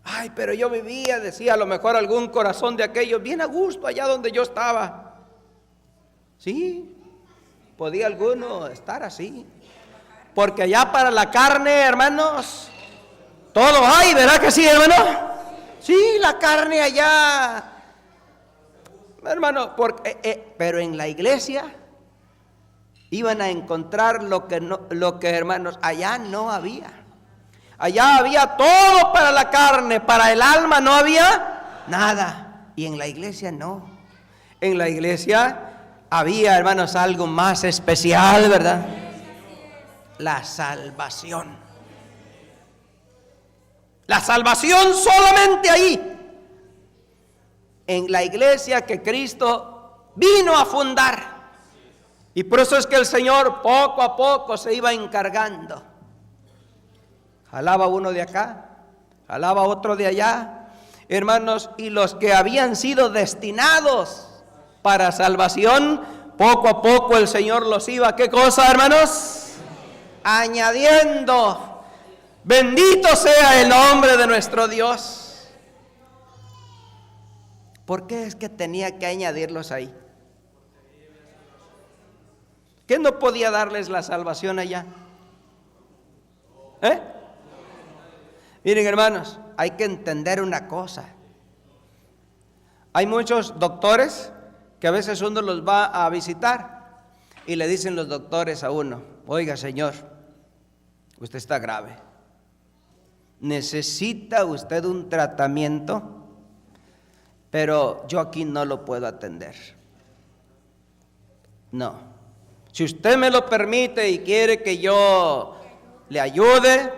Ay, pero yo vivía, decía a lo mejor algún corazón de aquellos, bien a gusto allá donde yo estaba. Sí, podía alguno estar así. Porque allá para la carne, hermanos, todo hay, ¿verdad que sí, hermano? Sí, la carne allá, hermano, pero en la iglesia iban a encontrar lo que, hermanos, allá no había. Allá había todo para la carne, para el alma no había nada. Y en la iglesia no. En la iglesia había, hermanos, algo más especial, ¿verdad? La salvación. La salvación solamente ahí, en la iglesia que Cristo vino a fundar. Y por eso es que el Señor poco a poco se iba encargando. Jalaba uno de acá, jalaba otro de allá, hermanos, y los que habían sido destinados para salvación, poco a poco el Señor los iba, ¿qué cosa, hermanos? Añadiendo. Bendito sea el nombre de nuestro Dios. ¿Por qué es que tenía que añadirlos ahí? ¿Qué no podía darles la salvación allá? Miren, hermanos, hay que entender una cosa. Hay muchos doctores que a veces uno los va a visitar y le dicen los doctores a uno: oiga, señor, usted está grave. ¿Necesita usted un tratamiento? Pero yo aquí no lo puedo atender. No. Si usted me lo permite y quiere que yo le ayude,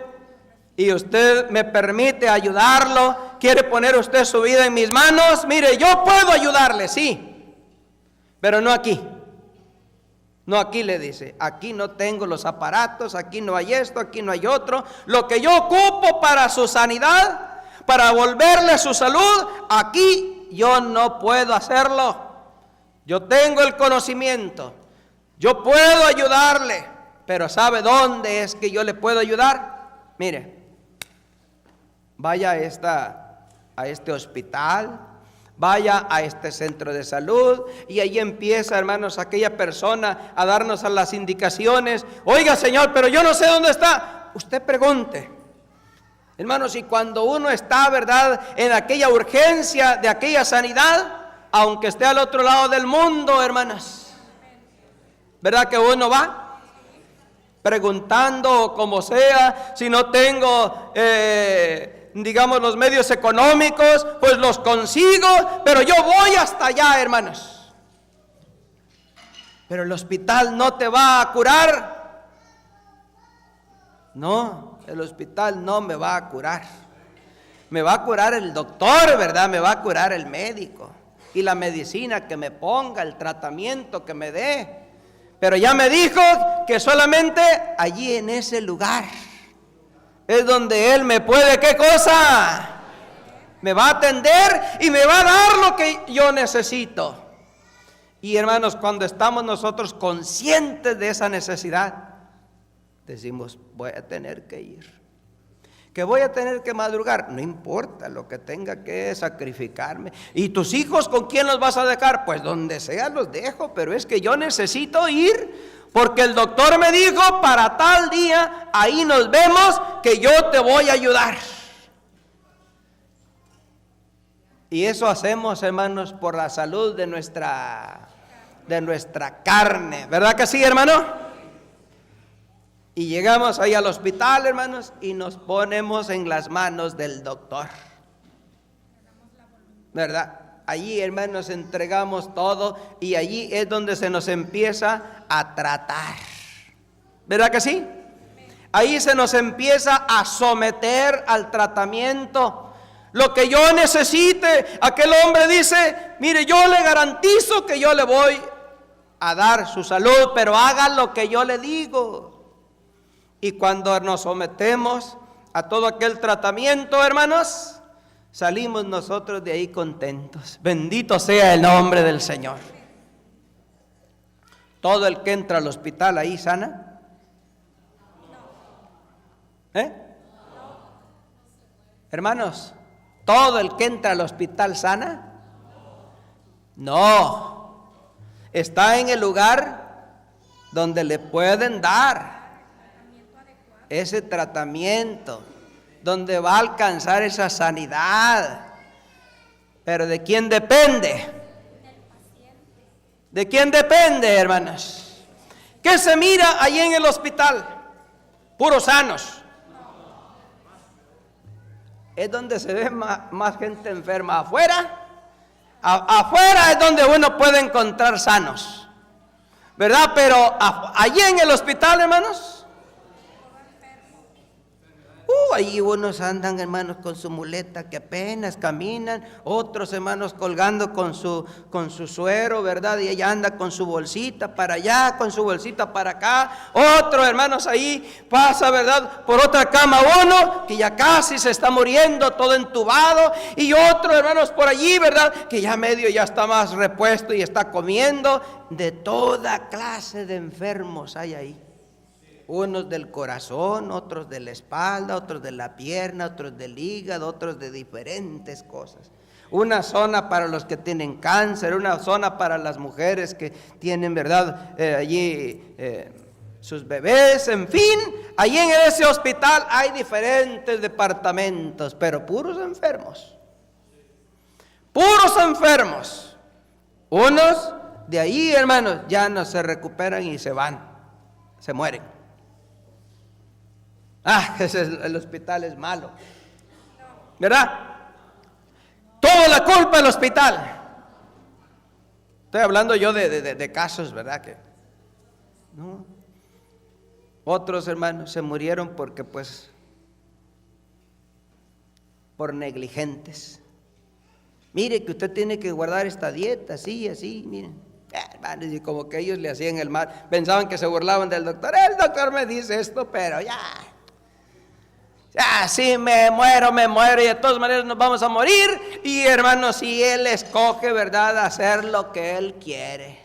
y usted me permite ayudarlo, quiere poner usted su vida en mis manos, mire, yo puedo ayudarle, sí, pero no aquí. No aquí, le dice, aquí no tengo los aparatos, aquí no hay esto, aquí no hay otro. Lo que yo ocupo para su sanidad, para volverle su salud, aquí yo no puedo hacerlo. Yo tengo el conocimiento, yo puedo ayudarle, pero ¿sabe dónde es que yo le puedo ayudar? Mire, vaya a este hospital, vaya a este centro de salud, y ahí empieza, hermanos, aquella persona a darnos las indicaciones. Oiga, señor, pero yo no sé dónde está. Usted pregunte. Hermanos, y cuando uno está, ¿verdad?, en aquella urgencia de aquella sanidad, aunque esté al otro lado del mundo, hermanos, ¿verdad que uno va preguntando como sea? Si no tengo digamos los medios económicos, pues los consigo, pero yo voy hasta allá, hermanos. Pero el hospital no te va a curar. No, el hospital no me va a curar. Me va a curar el doctor, ¿verdad? Me va a curar el médico y la medicina que me ponga, el tratamiento que me dé. Pero ya me dijo que solamente allí en ese lugar es donde Él me puede, ¿qué cosa? Me va a atender y me va a dar lo que yo necesito. Y hermanos, cuando estamos nosotros conscientes de esa necesidad, decimos, voy a tener que ir. Que voy a tener que madrugar, no importa lo que tenga que sacrificarme. ¿Y tus hijos con quién los vas a dejar? Pues donde sea los dejo, pero es que yo necesito ir, porque el doctor me dijo para tal día, ahí nos vemos, que yo te voy a ayudar. Y eso hacemos, hermanos, por la salud de nuestra carne, ¿verdad que sí, hermano? Y llegamos ahí al hospital, hermanos, y nos ponemos en las manos del doctor, ¿verdad? Allí, hermanos, entregamos todo y allí es donde se nos empieza a tratar, ¿verdad que sí? Ahí se nos empieza a someter al tratamiento. Lo que yo necesite, aquel hombre dice, mire, yo le garantizo que yo le voy a dar su salud, pero haga lo que yo le digo. Y cuando nos sometemos a todo aquel tratamiento, hermanos, salimos nosotros de ahí contentos. Bendito sea el nombre del Señor. Todo el que entra al hospital ahí sana. Hermanos, todo el que entra al hospital sana. No. Está en el lugar donde le pueden dar ese tratamiento, donde va a alcanzar esa sanidad. Pero ¿de quién depende? ¿De quién depende, hermanos? ¿Qué se mira allí en el hospital? Puros sanos. Es donde se ve más gente enferma. Afuera es donde uno puede encontrar sanos, ¿verdad? Pero allí en el hospital, hermanos, Ahí unos andan, hermanos, con su muleta que apenas caminan, otros hermanos colgando con su suero, ¿verdad? Y ella anda con su bolsita para allá, con su bolsita para acá. Otro, hermanos, ahí pasa, ¿verdad? Por otra cama uno que ya casi se está muriendo, todo entubado. Y otro, hermanos, por allí, ¿verdad? Que ya medio ya está más repuesto y está comiendo. De toda clase de enfermos hay ahí. Unos del corazón, otros de la espalda, otros de la pierna, otros del hígado, otros de diferentes cosas. Una zona para los que tienen cáncer, una zona para las mujeres que tienen, ¿verdad? Allí sus bebés, en fin. Allí en ese hospital hay diferentes departamentos, pero puros enfermos. Puros enfermos. Unos de ahí, hermanos, ya no se recuperan y se van, se mueren. El hospital es malo, ¿verdad? Toda la culpa del hospital. Estoy hablando yo de casos, ¿verdad? Que no. Otros hermanos se murieron porque por negligentes. Mire que usted tiene que guardar esta dieta, así, miren. Hermanos, y como que ellos le hacían el mal, pensaban que se burlaban del doctor. El doctor me dice esto, pero ya si me muero, y de todas maneras nos vamos a morir. Y hermanos, si él escoge, ¿verdad?, hacer lo que él quiere.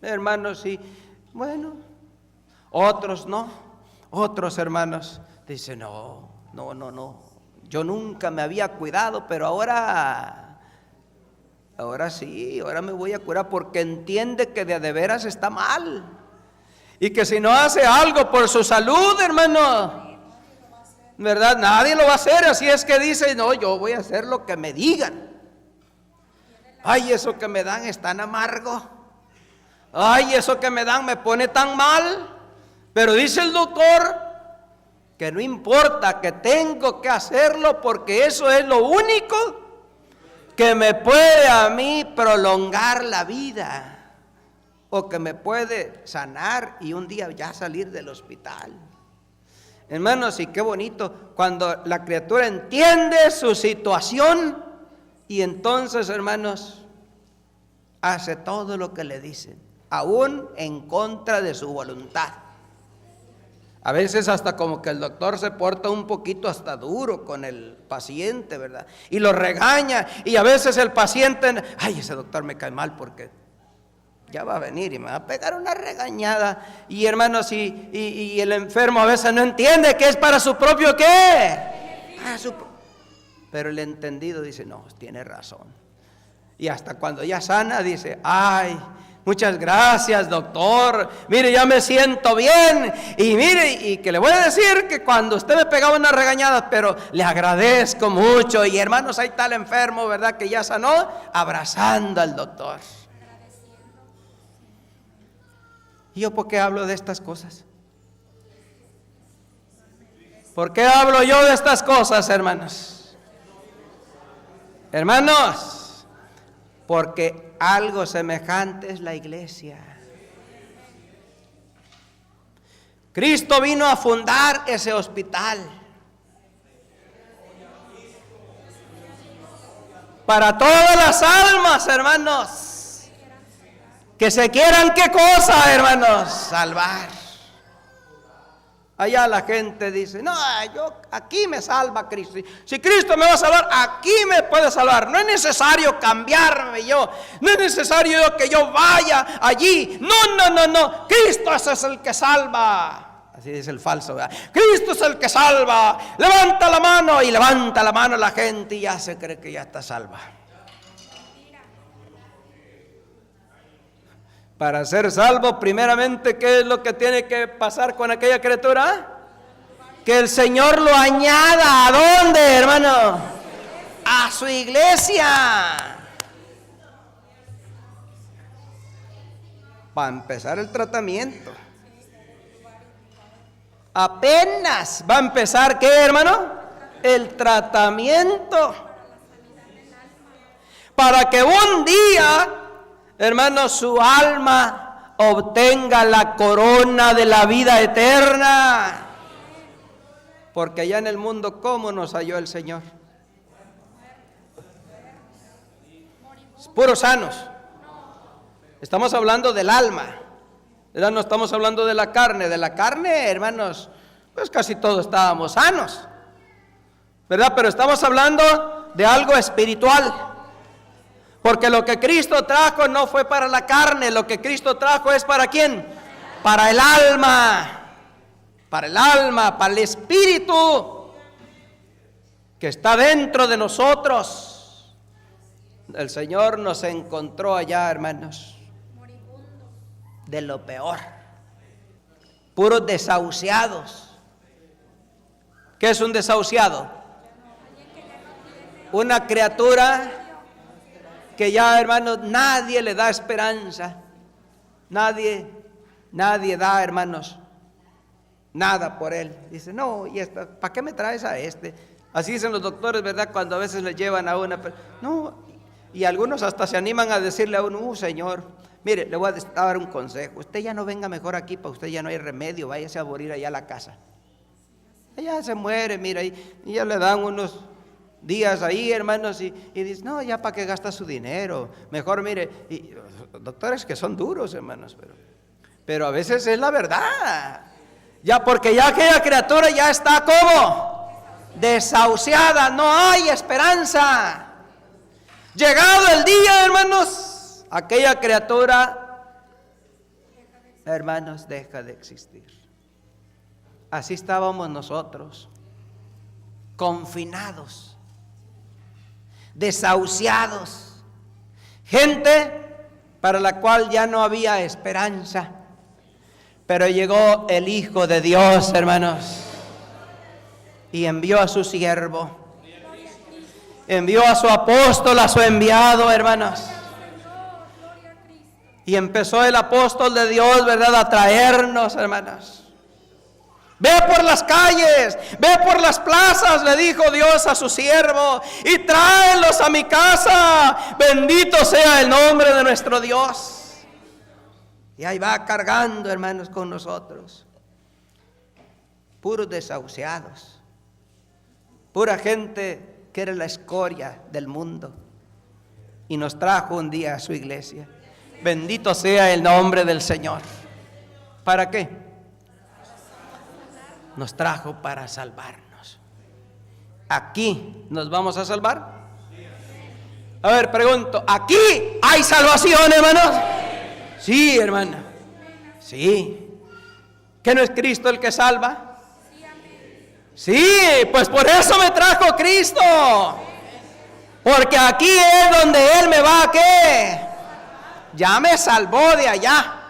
Hermanos, sí, bueno, otros no. Otros hermanos dicen, no, yo nunca me había cuidado, pero ahora sí, ahora me voy a curar, porque entiende que de veras está mal. Y que si no hace algo por su salud, hermano, ¿verdad? Nadie lo va a hacer. Así es que dice, no, yo voy a hacer lo que me digan. Ay, eso que me dan es tan amargo. Ay, eso que me dan me pone tan mal. Pero dice el doctor que no importa, que tengo que hacerlo, porque eso es lo único que me puede a mí prolongar la vida. O que me puede sanar y un día ya salir del hospital. Hermanos, y qué bonito cuando la criatura entiende su situación y entonces, hermanos, hace todo lo que le dicen, aún en contra de su voluntad. A veces hasta como que el doctor se porta un poquito hasta duro con el paciente, ¿verdad? Y lo regaña, y a veces el paciente, ay, ese doctor me cae mal porque ya va a venir y me va a pegar una regañada. Y hermanos, y el enfermo a veces no entiende que es para su propio ¿qué? Pero el entendido dice, no, tiene razón. Y hasta cuando ya sana dice, ay, muchas gracias, doctor, mire, ya me siento bien. Y mire, y que le voy a decir que cuando usted me pegaba una regañada, pero le agradezco mucho. Y hermanos, ahí está el enfermo, ¿verdad?, que ya sanó, abrazando al doctor. ¿Y yo por qué hablo de estas cosas? ¿Por qué hablo yo de estas cosas, hermanos? Hermanos, porque algo semejante es la iglesia. Cristo vino a fundar ese hospital para todas las almas, hermanos, que se quieran, ¿qué cosa, hermanos? Salvar. Allá la gente dice, no, yo aquí me salva Cristo. Si Cristo me va a salvar, aquí me puede salvar. No es necesario cambiarme yo. No es necesario que yo vaya allí. No. Cristo es el que salva. Así dice el falso, ¿verdad? Cristo es el que salva. Levanta la mano, y levanta la mano la gente y ya se cree que ya está salva. Para ser salvo, primeramente, ¿qué es lo que tiene que pasar con aquella criatura? Que el Señor lo añada. ¿A dónde, hermano? A su iglesia. Para empezar el tratamiento. Apenas va a empezar, ¿qué, hermano? El tratamiento. Para que un día, hermano, su alma obtenga la corona de la vida eterna. Porque allá en el mundo, ¿cómo nos halló el Señor? Puros sanos. Estamos hablando del alma, ¿verdad? No estamos hablando de la carne. De la carne, hermanos, pues casi todos estábamos sanos, ¿verdad? Pero estamos hablando de algo espiritual. Porque lo que Cristo trajo no fue para la carne, lo que Cristo trajo es ¿para quién? Para el alma. Para el alma, para el espíritu que está dentro de nosotros. El Señor nos encontró allá, hermanos, de lo peor, puros desahuciados. ¿Qué es un desahuciado? Una criatura que ya, hermanos, nadie le da esperanza. Nadie da, hermanos, nada por él. Dice, no, ¿y esta, para qué me traes a este? Así dicen los doctores, ¿verdad? Cuando a veces le llevan a una, no, y algunos hasta se animan a decirle a uno, señor, mire, le voy a dar un consejo, usted ya no venga mejor aquí, para usted ya no hay remedio, váyase a morir allá a la casa. Allá se muere, mira, y ya le dan unos días ahí, hermanos, y dice, no, ya para qué gasta su dinero, mejor mire, y doctores que son duros, hermanos, pero a veces es la verdad. Ya, porque ya aquella criatura ya está como desahuciada, no hay esperanza. Llegado el día, hermanos, aquella criatura, hermanos, deja de existir. Así estábamos nosotros, confinados, desahuciados, gente para la cual ya no había esperanza. Pero llegó el Hijo de Dios, hermanos, y envió a su siervo, envió a su apóstol, a su enviado, hermanos. Y empezó el apóstol de Dios, ¿verdad?, a traernos, hermanos. Ve por las calles, ve por las plazas, le dijo Dios a su siervo, y tráelos a mi casa. Bendito sea el nombre de nuestro Dios. Y ahí va cargando, hermanos, con nosotros. Puros desahuciados. Pura gente que era la escoria del mundo. Y nos trajo un día a su iglesia. Bendito sea el nombre del Señor. ¿Para qué? Nos trajo para salvarnos. ¿Aquí nos vamos a salvar? A ver, pregunto, ¿aquí hay salvación, hermanos? Sí, hermana. Sí. ¿Que no es Cristo el que salva? Sí, pues por eso me trajo Cristo. Porque aquí es donde Él me va a ¿qué? Ya me salvó de allá.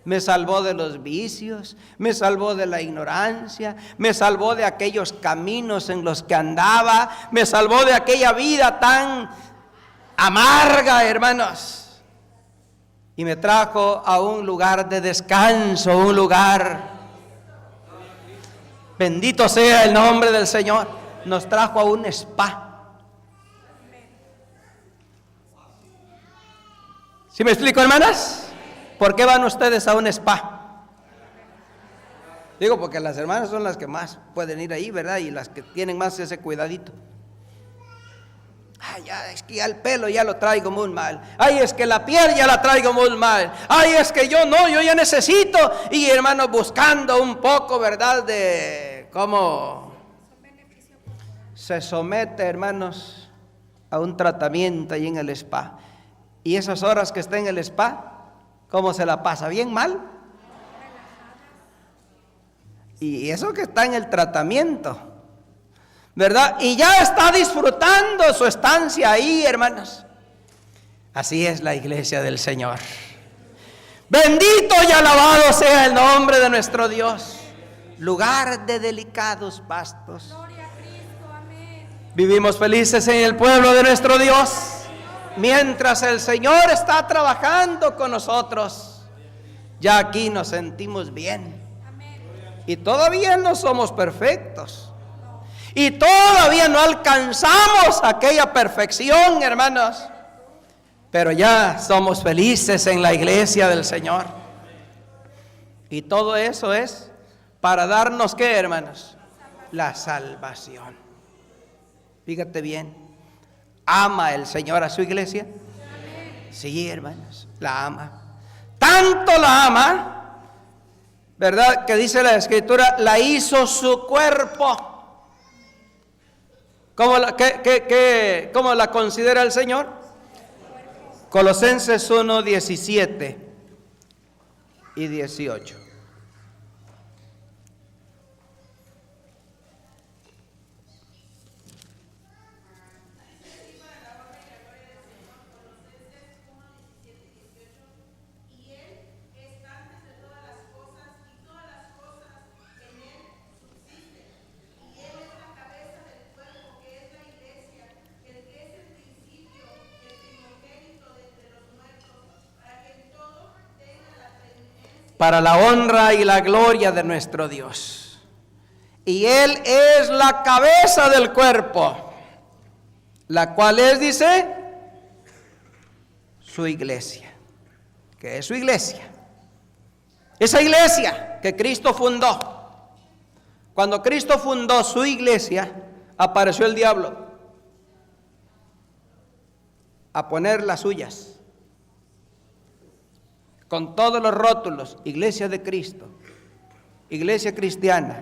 Me salvó de los vicios, me salvó de la ignorancia, me salvó de aquellos caminos en los que andaba, me salvó de aquella vida tan amarga, hermanos. Y me trajo a un lugar de descanso, un lugar. Bendito sea el nombre del Señor. Nos trajo a un spa. ¿Sí me explico, hermanas? ¿Por qué van ustedes a un spa? Digo, porque las hermanas son las que más pueden ir ahí, ¿verdad? Y las que tienen más ese cuidadito. Ay, ya, es que ya el pelo ya lo traigo muy mal. Ay, es que la piel ya la traigo muy mal. Ay, es que yo ya necesito. Y hermanos, buscando un poco, ¿verdad? De cómo se somete, hermanos, a un tratamiento ahí en el spa. Y esas horas que está en el spa, ¿cómo se la pasa? ¿Bien mal? Y eso que está en el tratamiento, ¿verdad? Y ya está disfrutando su estancia ahí, hermanos. Así es la iglesia del Señor. Bendito y alabado sea el nombre de nuestro Dios. Lugar de delicados pastos. Gloria a Cristo, amén. Vivimos felices en el pueblo de nuestro Dios. Mientras el Señor está trabajando con nosotros, ya aquí nos sentimos bien. Y todavía no somos perfectos. Y todavía no alcanzamos aquella perfección, hermanos. pero ya somos felices en la iglesia del Señor. Y todo eso es para darnos, ¿qué, hermanos? La salvación. Fíjate bien, ¿ama el Señor a su iglesia? Sí, hermanos, la ama. Tanto la ama, ¿verdad? Que dice la Escritura, la hizo su cuerpo. ¿Cómo la considera el Señor? Colosenses 1, 17 y 18. Para la honra y la gloria de nuestro Dios. Y Él es la cabeza del cuerpo, la cual es, dice, su iglesia. ¿Qué es su iglesia? Esa iglesia que Cristo fundó. Cuando Cristo fundó su iglesia, apareció el diablo a poner las suyas. Con todos los rótulos, iglesia de Cristo, iglesia cristiana.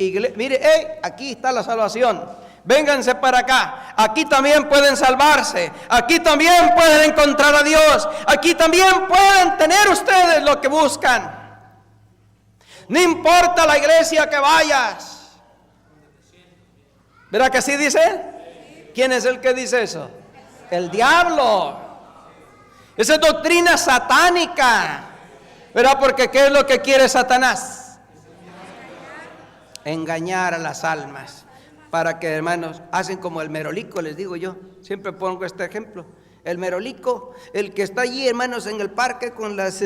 Mire, aquí está la salvación. Vénganse para acá. Aquí también pueden salvarse. Aquí también pueden encontrar a Dios. Aquí también pueden tener ustedes lo que buscan. No importa la iglesia que vayas. ¿Verdad que así dice? ¿Quién es el que dice eso? El diablo. Esa es doctrina satánica, ¿verdad? Porque ¿qué es lo que quiere Satanás? Engañar a las almas. Para que, hermanos, hacen como el merolico, les digo yo. Siempre pongo este ejemplo. El merolico, el que está allí, hermanos, en el parque con las,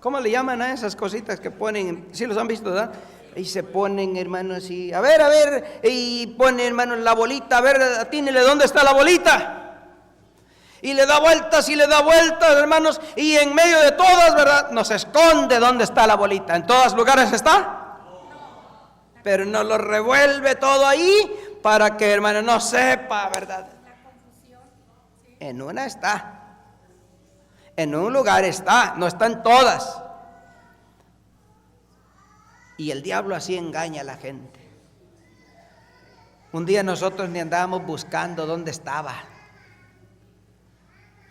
¿cómo le llaman a esas cositas que ponen? ¿Sí los han visto, verdad? Y se ponen, hermanos, y a ver, y ponen, hermanos, la bolita. A ver, atínele, ¿dónde está la bolita? Y le da vueltas, hermanos, y en medio de todas, ¿verdad? Nos esconde dónde está la bolita. ¿En todos lugares está? Pero nos lo revuelve todo ahí para que, hermano, no sepa, ¿verdad? En una está. En un lugar está, no está en todas. Y el diablo así engaña a la gente. Un día nosotros ni andábamos buscando dónde estaba.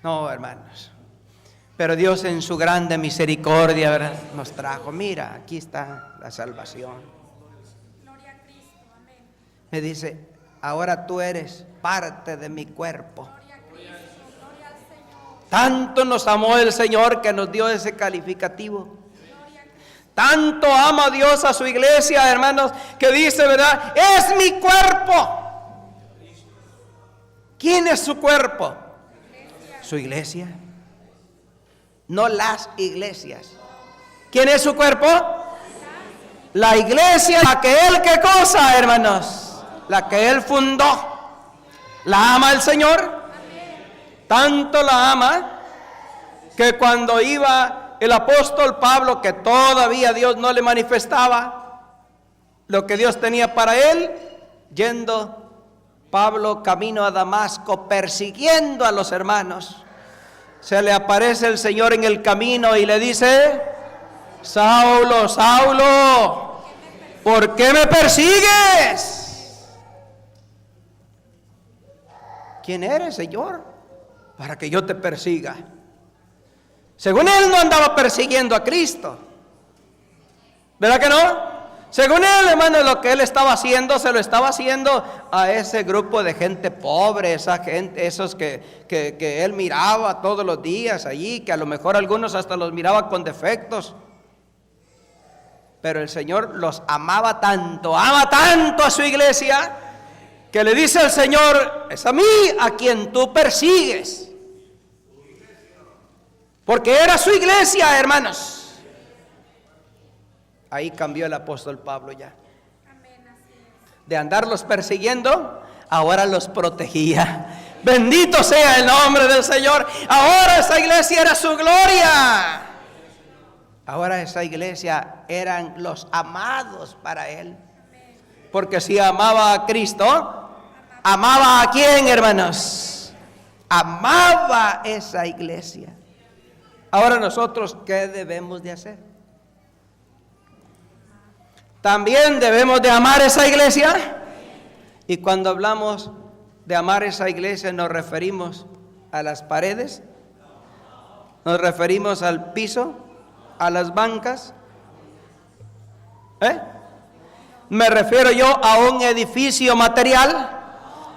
No, hermanos, pero Dios en su grande misericordia, ¿verdad?, nos trajo. Mira, aquí está la salvación. Gloria a Cristo, amén. Me dice, ahora tú eres parte de mi cuerpo. Gloria a Cristo, gloria al Señor. Tanto nos amó el Señor que nos dio ese calificativo. Tanto ama Dios a su iglesia, hermanos, que dice, ¿verdad?, es mi cuerpo. ¿Quién es su cuerpo? Su iglesia, no las iglesias. ¿Quién es su cuerpo? La iglesia, la que Él, ¿qué cosa, hermanos? La que Él fundó. ¿La ama el Señor? Tanto la ama que cuando iba el apóstol Pablo, que todavía Dios no le manifestaba lo que Dios tenía para él, yendo Pablo camino a Damasco, persiguiendo a los hermanos, se le aparece el Señor en el camino y le dice, Saulo, Saulo, ¿por qué me persigues? ¿Quién eres, Señor, para que yo te persiga? Según él no andaba persiguiendo a Cristo, ¿verdad que no? Según él, hermano, lo que él estaba haciendo, se lo estaba haciendo a ese grupo de gente pobre, esa gente, esos que él miraba todos los días allí, que a lo mejor algunos hasta los miraba con defectos. Pero el Señor los ama tanto a su iglesia, que le dice al Señor, es a mí a quien tú persigues. Porque era su iglesia, hermanos. Ahí cambió el apóstol Pablo ya. De andarlos persiguiendo, ahora los protegía. Bendito sea el nombre del Señor. Ahora esa iglesia era su gloria. Ahora esa iglesia eran los amados para Él. Porque si amaba a Cristo, ¿amaba a quién, hermanos? Amaba esa iglesia. Ahora nosotros, ¿qué debemos de hacer? También debemos de amar esa iglesia. Y cuando hablamos de amar esa iglesia, ¿nos referimos a las paredes? ¿Nos referimos al piso? ¿A las bancas? ¿Me refiero yo a un edificio material?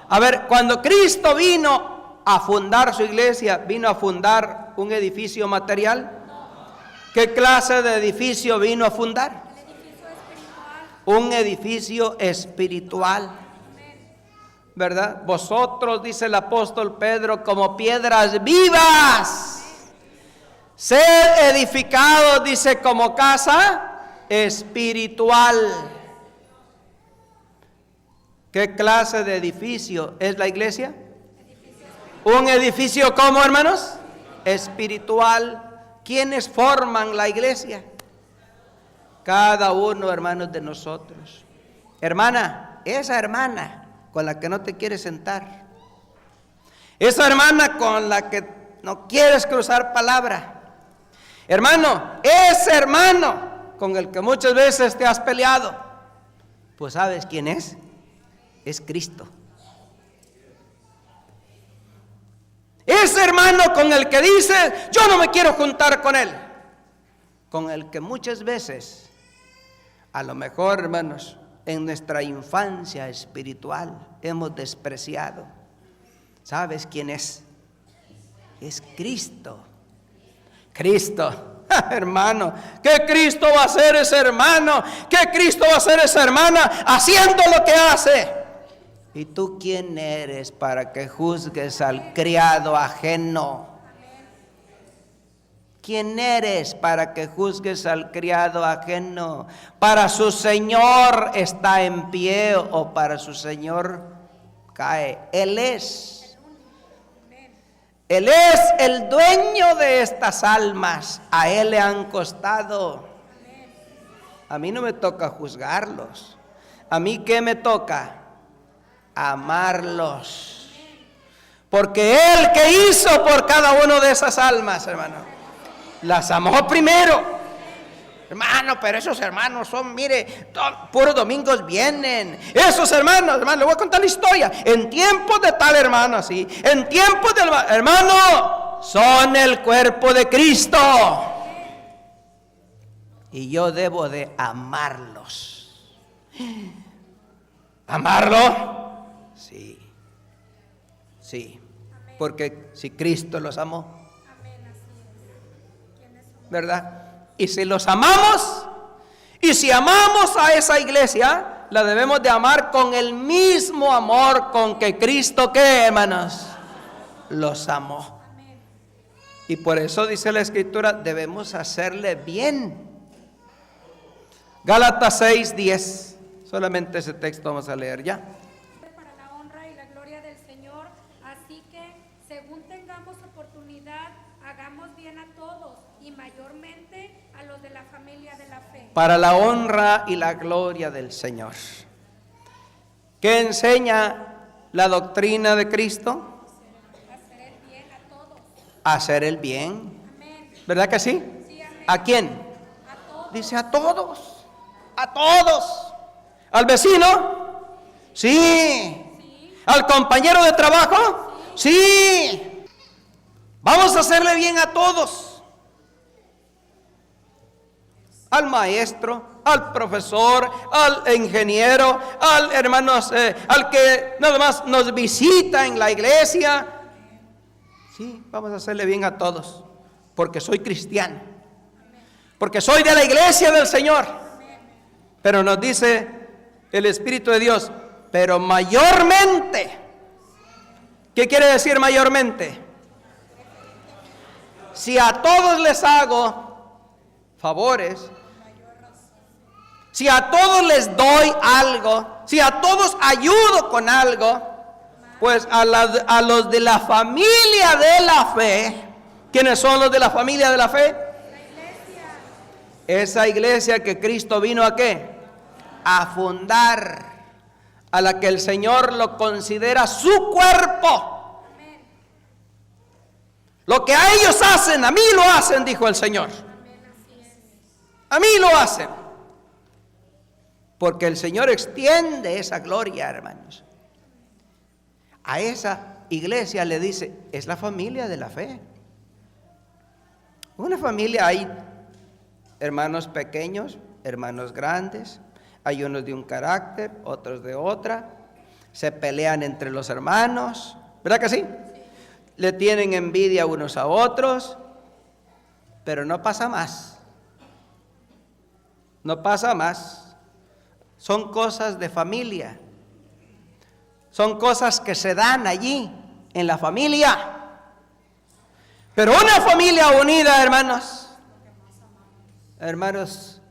A ver, cuando Cristo vino a fundar su iglesia, ¿vino a fundar un edificio material? ¿Qué clase de edificio vino a fundar? Un edificio espiritual, ¿verdad? Vosotros, dice el apóstol Pedro, como piedras vivas, sed edificados, dice, como casa espiritual. ¿Qué clase de edificio es la iglesia? Un edificio, ¿cómo, hermanos? Espiritual. ¿Quiénes forman la iglesia? Cada uno, hermanos, de nosotros. Hermana, esa hermana con la que no te quieres sentar, esa hermana con la que no quieres cruzar palabra, hermano, ese hermano con el que muchas veces te has peleado, pues ¿sabes quién es? Es Cristo. Ese hermano con el que dices, yo no me quiero juntar con él, con el que muchas veces, a lo mejor, hermanos, en nuestra infancia espiritual hemos despreciado. ¿Sabes quién es? Es Cristo. Cristo. Hermano, ¿qué Cristo va a hacer ese hermano? ¿Qué Cristo va a hacer esa hermana haciendo lo que hace? ¿Y tú quién eres para que juzgues al criado ajeno? ¿Quién eres para que juzgues al criado ajeno? Para su señor está en pie o para su señor cae. Él es el dueño de estas almas. A Él le han costado. A mí no me toca juzgarlos. ¿A mí qué me toca? Amarlos. Porque Él que hizo por cada uno de esas almas, hermano, las amó primero. Hermano, pero esos hermanos son, mire, puros domingos vienen. Esos hermanos, hermano, le voy a contar la historia. En tiempos de tal hermano así, en tiempos del hermano, son el cuerpo de Cristo. Y yo debo de amarlos. ¿Amarlo? Sí. Sí. Porque si Cristo los amó, ¿verdad? Y si los amamos, y si amamos a esa iglesia, la debemos de amar con el mismo amor con que Cristo, ¿qué, hermanos? Los amó. Y por eso dice la Escritura, debemos hacerle bien. Gálatas 6:10. Solamente ese texto vamos a leer ya. Para la honra y la gloria del Señor, así que según tengamos oportunidad, hagamos bien a todos y mayormente a los de la familia de la fe. Para la honra y la gloria del Señor. ¿Qué enseña la doctrina de Cristo? Hacer el bien a todos. Hacer el bien. Amén. ¿Verdad que sí? Sí, amén. ¿A quién? A todos. Dice a todos. A todos. ¿Al vecino? Sí. Sí. ¿Al compañero de trabajo? Sí. Vamos a hacerle bien a todos. Al maestro, al profesor, al ingeniero, al hermanos, al que nada más nos visita en la iglesia. Sí, vamos a hacerle bien a todos, porque soy cristiano, porque soy de la iglesia del Señor. Pero nos dice el Espíritu de Dios, pero mayormente, ¿qué quiere decir mayormente? Si a todos les hago favores, si a todos les doy algo, si a todos ayudo con algo, Pues a los de la familia de la fe. ¿Quiénes son los de la familia de la fe? La iglesia. Esa iglesia que Cristo vino ¿a qué? A fundar, a la que el Señor lo considera su cuerpo. Amén. Lo que a ellos hacen, a mí lo hacen, dijo el Señor. Amén, así es. A mí lo hacen. Porque el Señor extiende esa gloria, hermanos. A esa iglesia le dice, es la familia de la fe. Una familia, hay hermanos pequeños, hermanos grandes, hay unos de un carácter, otros de otra, se pelean entre los hermanos, ¿verdad que sí? Le tienen envidia unos a otros, pero no pasa más. No pasa más. Son cosas de familia. Son cosas que se dan allí, en la familia. Pero una familia unida, hermanos,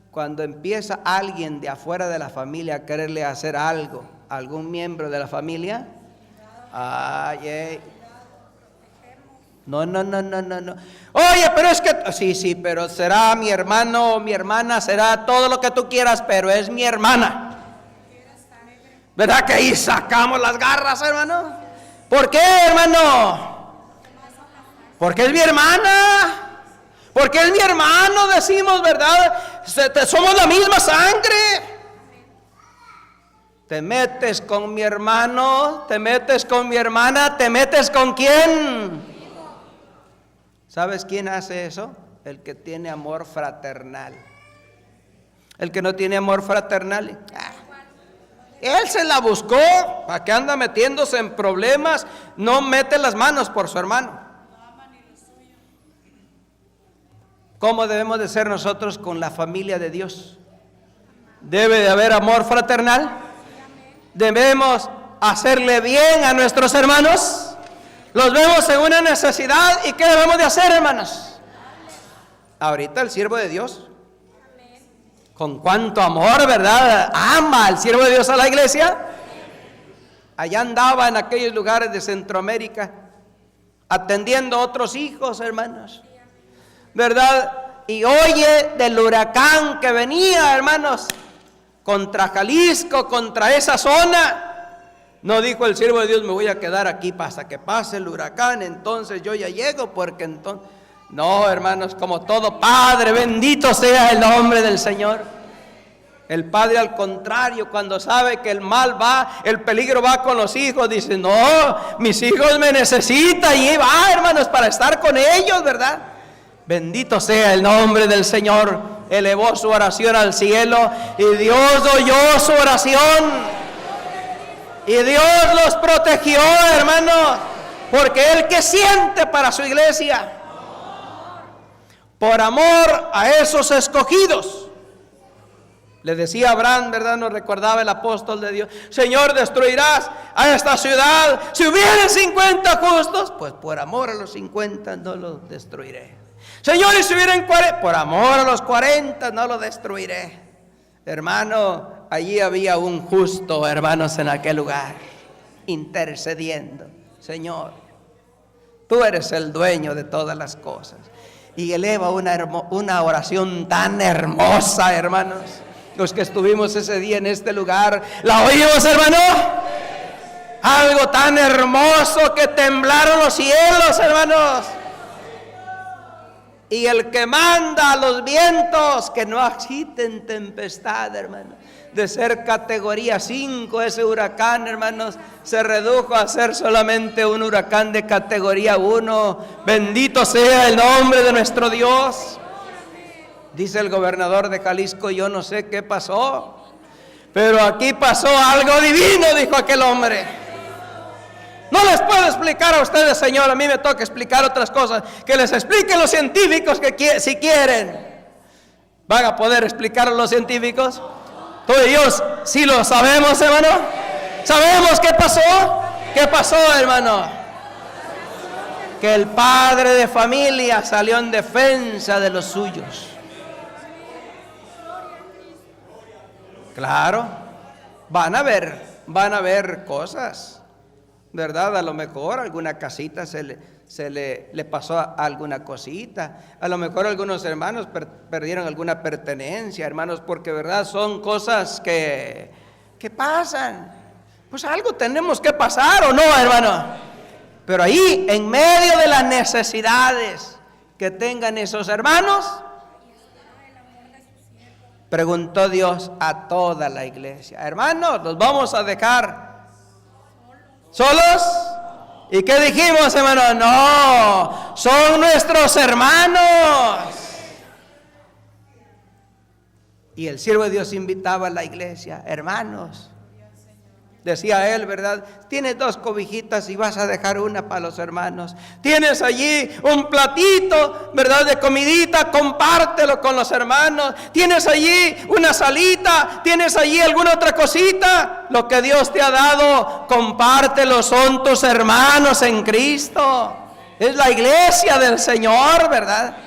cuando empieza alguien de afuera de la familia a quererle hacer algo a algún miembro de la familia, no. Oye, pero es que, sí, pero será mi hermano o mi hermana, será todo lo que tú quieras, pero es mi hermana. ¿Verdad que ahí sacamos las garras, hermano? ¿Por qué, hermano? Porque es mi hermana. Porque es mi hermano, decimos, ¿verdad? Somos la misma sangre. Te metes con mi hermano, te metes con mi hermana, te metes con quién. ¿Sabes quién hace eso? El que tiene amor fraternal. El que no tiene amor fraternal, él se la buscó. ¿Para qué anda metiéndose en problemas? No mete las manos por su hermano. ¿Cómo debemos de ser nosotros con la familia de Dios? ¿Debe de haber amor fraternal? ¿Debemos hacerle bien a nuestros hermanos? ¿Los vemos en una necesidad? ¿Y qué debemos de hacer, hermanos? Ahorita el siervo de Dios, con cuánto amor, ¿verdad? Ama al siervo de Dios a la iglesia. Allá andaba en aquellos lugares de Centroamérica, atendiendo a otros hijos, hermanos, ¿verdad? Y oye del huracán que venía, hermanos, contra Jalisco, contra esa zona. No dijo el siervo de Dios, me voy a quedar aquí hasta que pase el huracán, entonces yo ya llego, porque entonces... No, hermanos, como todo padre, bendito sea el nombre del Señor. El padre, al contrario, cuando sabe que el mal va, el peligro va con los hijos, dice, no, mis hijos me necesitan, y va, hermanos, para estar con ellos, ¿verdad? Bendito sea el nombre del Señor. Elevó su oración al cielo y Dios oyó su oración. Y Dios los protegió, hermanos, porque Él que siente para su iglesia. Por amor a esos escogidos. Le decía Abraham, ¿verdad? Nos recordaba el apóstol de Dios, Señor, destruirás a esta ciudad. Si hubieran 50 justos, pues por amor a los 50 no los destruiré. Señor, y si hubieran 40, por amor a los 40 no los destruiré. Hermano, allí había un justo, hermanos, en aquel lugar, intercediendo. Señor, tú eres el dueño de todas las cosas. Y eleva una oración tan hermosa, hermanos. Los que estuvimos ese día en este lugar, ¿la oímos, hermano? Algo tan hermoso que temblaron los cielos, hermanos. Y el que manda a los vientos que no agiten tempestad, hermanos. De ser categoría 5, ese huracán, hermanos, se redujo a ser solamente un huracán de categoría 1. Bendito sea el nombre de nuestro Dios. Dice el gobernador de Jalisco, yo no sé qué pasó, pero aquí pasó algo divino, dijo aquel hombre. No les puedo explicar a ustedes, Señor, a mí me toca explicar otras cosas. Que les expliquen los científicos, que si quieren. ¿Van a poder explicar a los científicos? Tú y yo sí lo sabemos, hermano. ¿Sabemos qué pasó? ¿Qué pasó, hermano? Que el padre de familia salió en defensa de los suyos. Claro, van a ver cosas. ¿verdad? A lo mejor alguna casita le pasó alguna cosita. A lo mejor algunos hermanos perdieron alguna pertenencia, hermanos, porque, ¿verdad? Son cosas que pasan. Pues algo tenemos que pasar, ¿o no, hermano? Pero ahí, en medio de las necesidades que tengan esos hermanos, preguntó Dios a toda la iglesia: hermanos, ¿los vamos a dejar solos? ¿Y qué dijimos, hermanos? No, son nuestros hermanos. Y el siervo de Dios invitaba a la iglesia: hermanos, decía él, ¿verdad? Tienes 2 cobijitas y vas a dejar una para los hermanos. Tienes allí un platito, ¿verdad? De comidita, compártelo con los hermanos. Tienes allí una salita, tienes allí alguna otra cosita. Lo que Dios te ha dado, compártelo, son tus hermanos en Cristo. Es la iglesia del Señor, ¿verdad?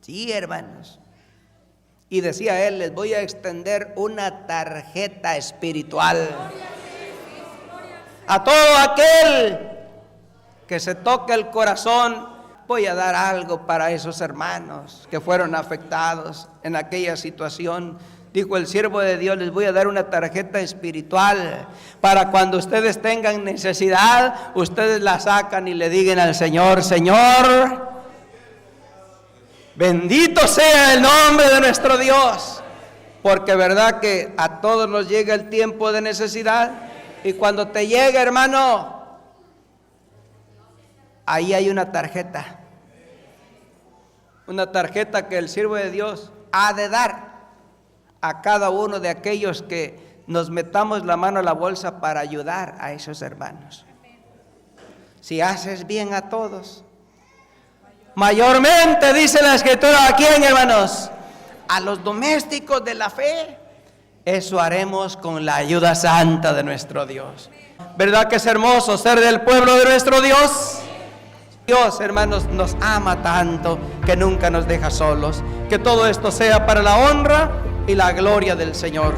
Sí, hermanos. Y decía él: les voy a extender una tarjeta espiritual a todo aquel que se toque el corazón. Voy a dar algo para esos hermanos que fueron afectados en aquella situación. Dijo el siervo de Dios: les voy a dar una tarjeta espiritual para cuando ustedes tengan necesidad, ustedes la sacan y le digan al Señor: Señor, bendito sea el nombre de nuestro Dios. Porque verdad que a todos nos llega el tiempo de necesidad. Y cuando te llega, hermano, ahí hay una tarjeta. Una tarjeta que el siervo de Dios ha de dar a cada uno de aquellos que nos metamos la mano a la bolsa para ayudar a esos hermanos. Si haces bien a todos, mayormente, dice la Escritura, ¿a quién, hermanos? A los domésticos de la fe. Eso haremos con la ayuda santa de nuestro Dios. ¿Verdad que es hermoso ser del pueblo de nuestro Dios? Dios, hermanos, nos ama tanto que nunca nos deja solos. Que todo esto sea para la honra y la gloria del Señor.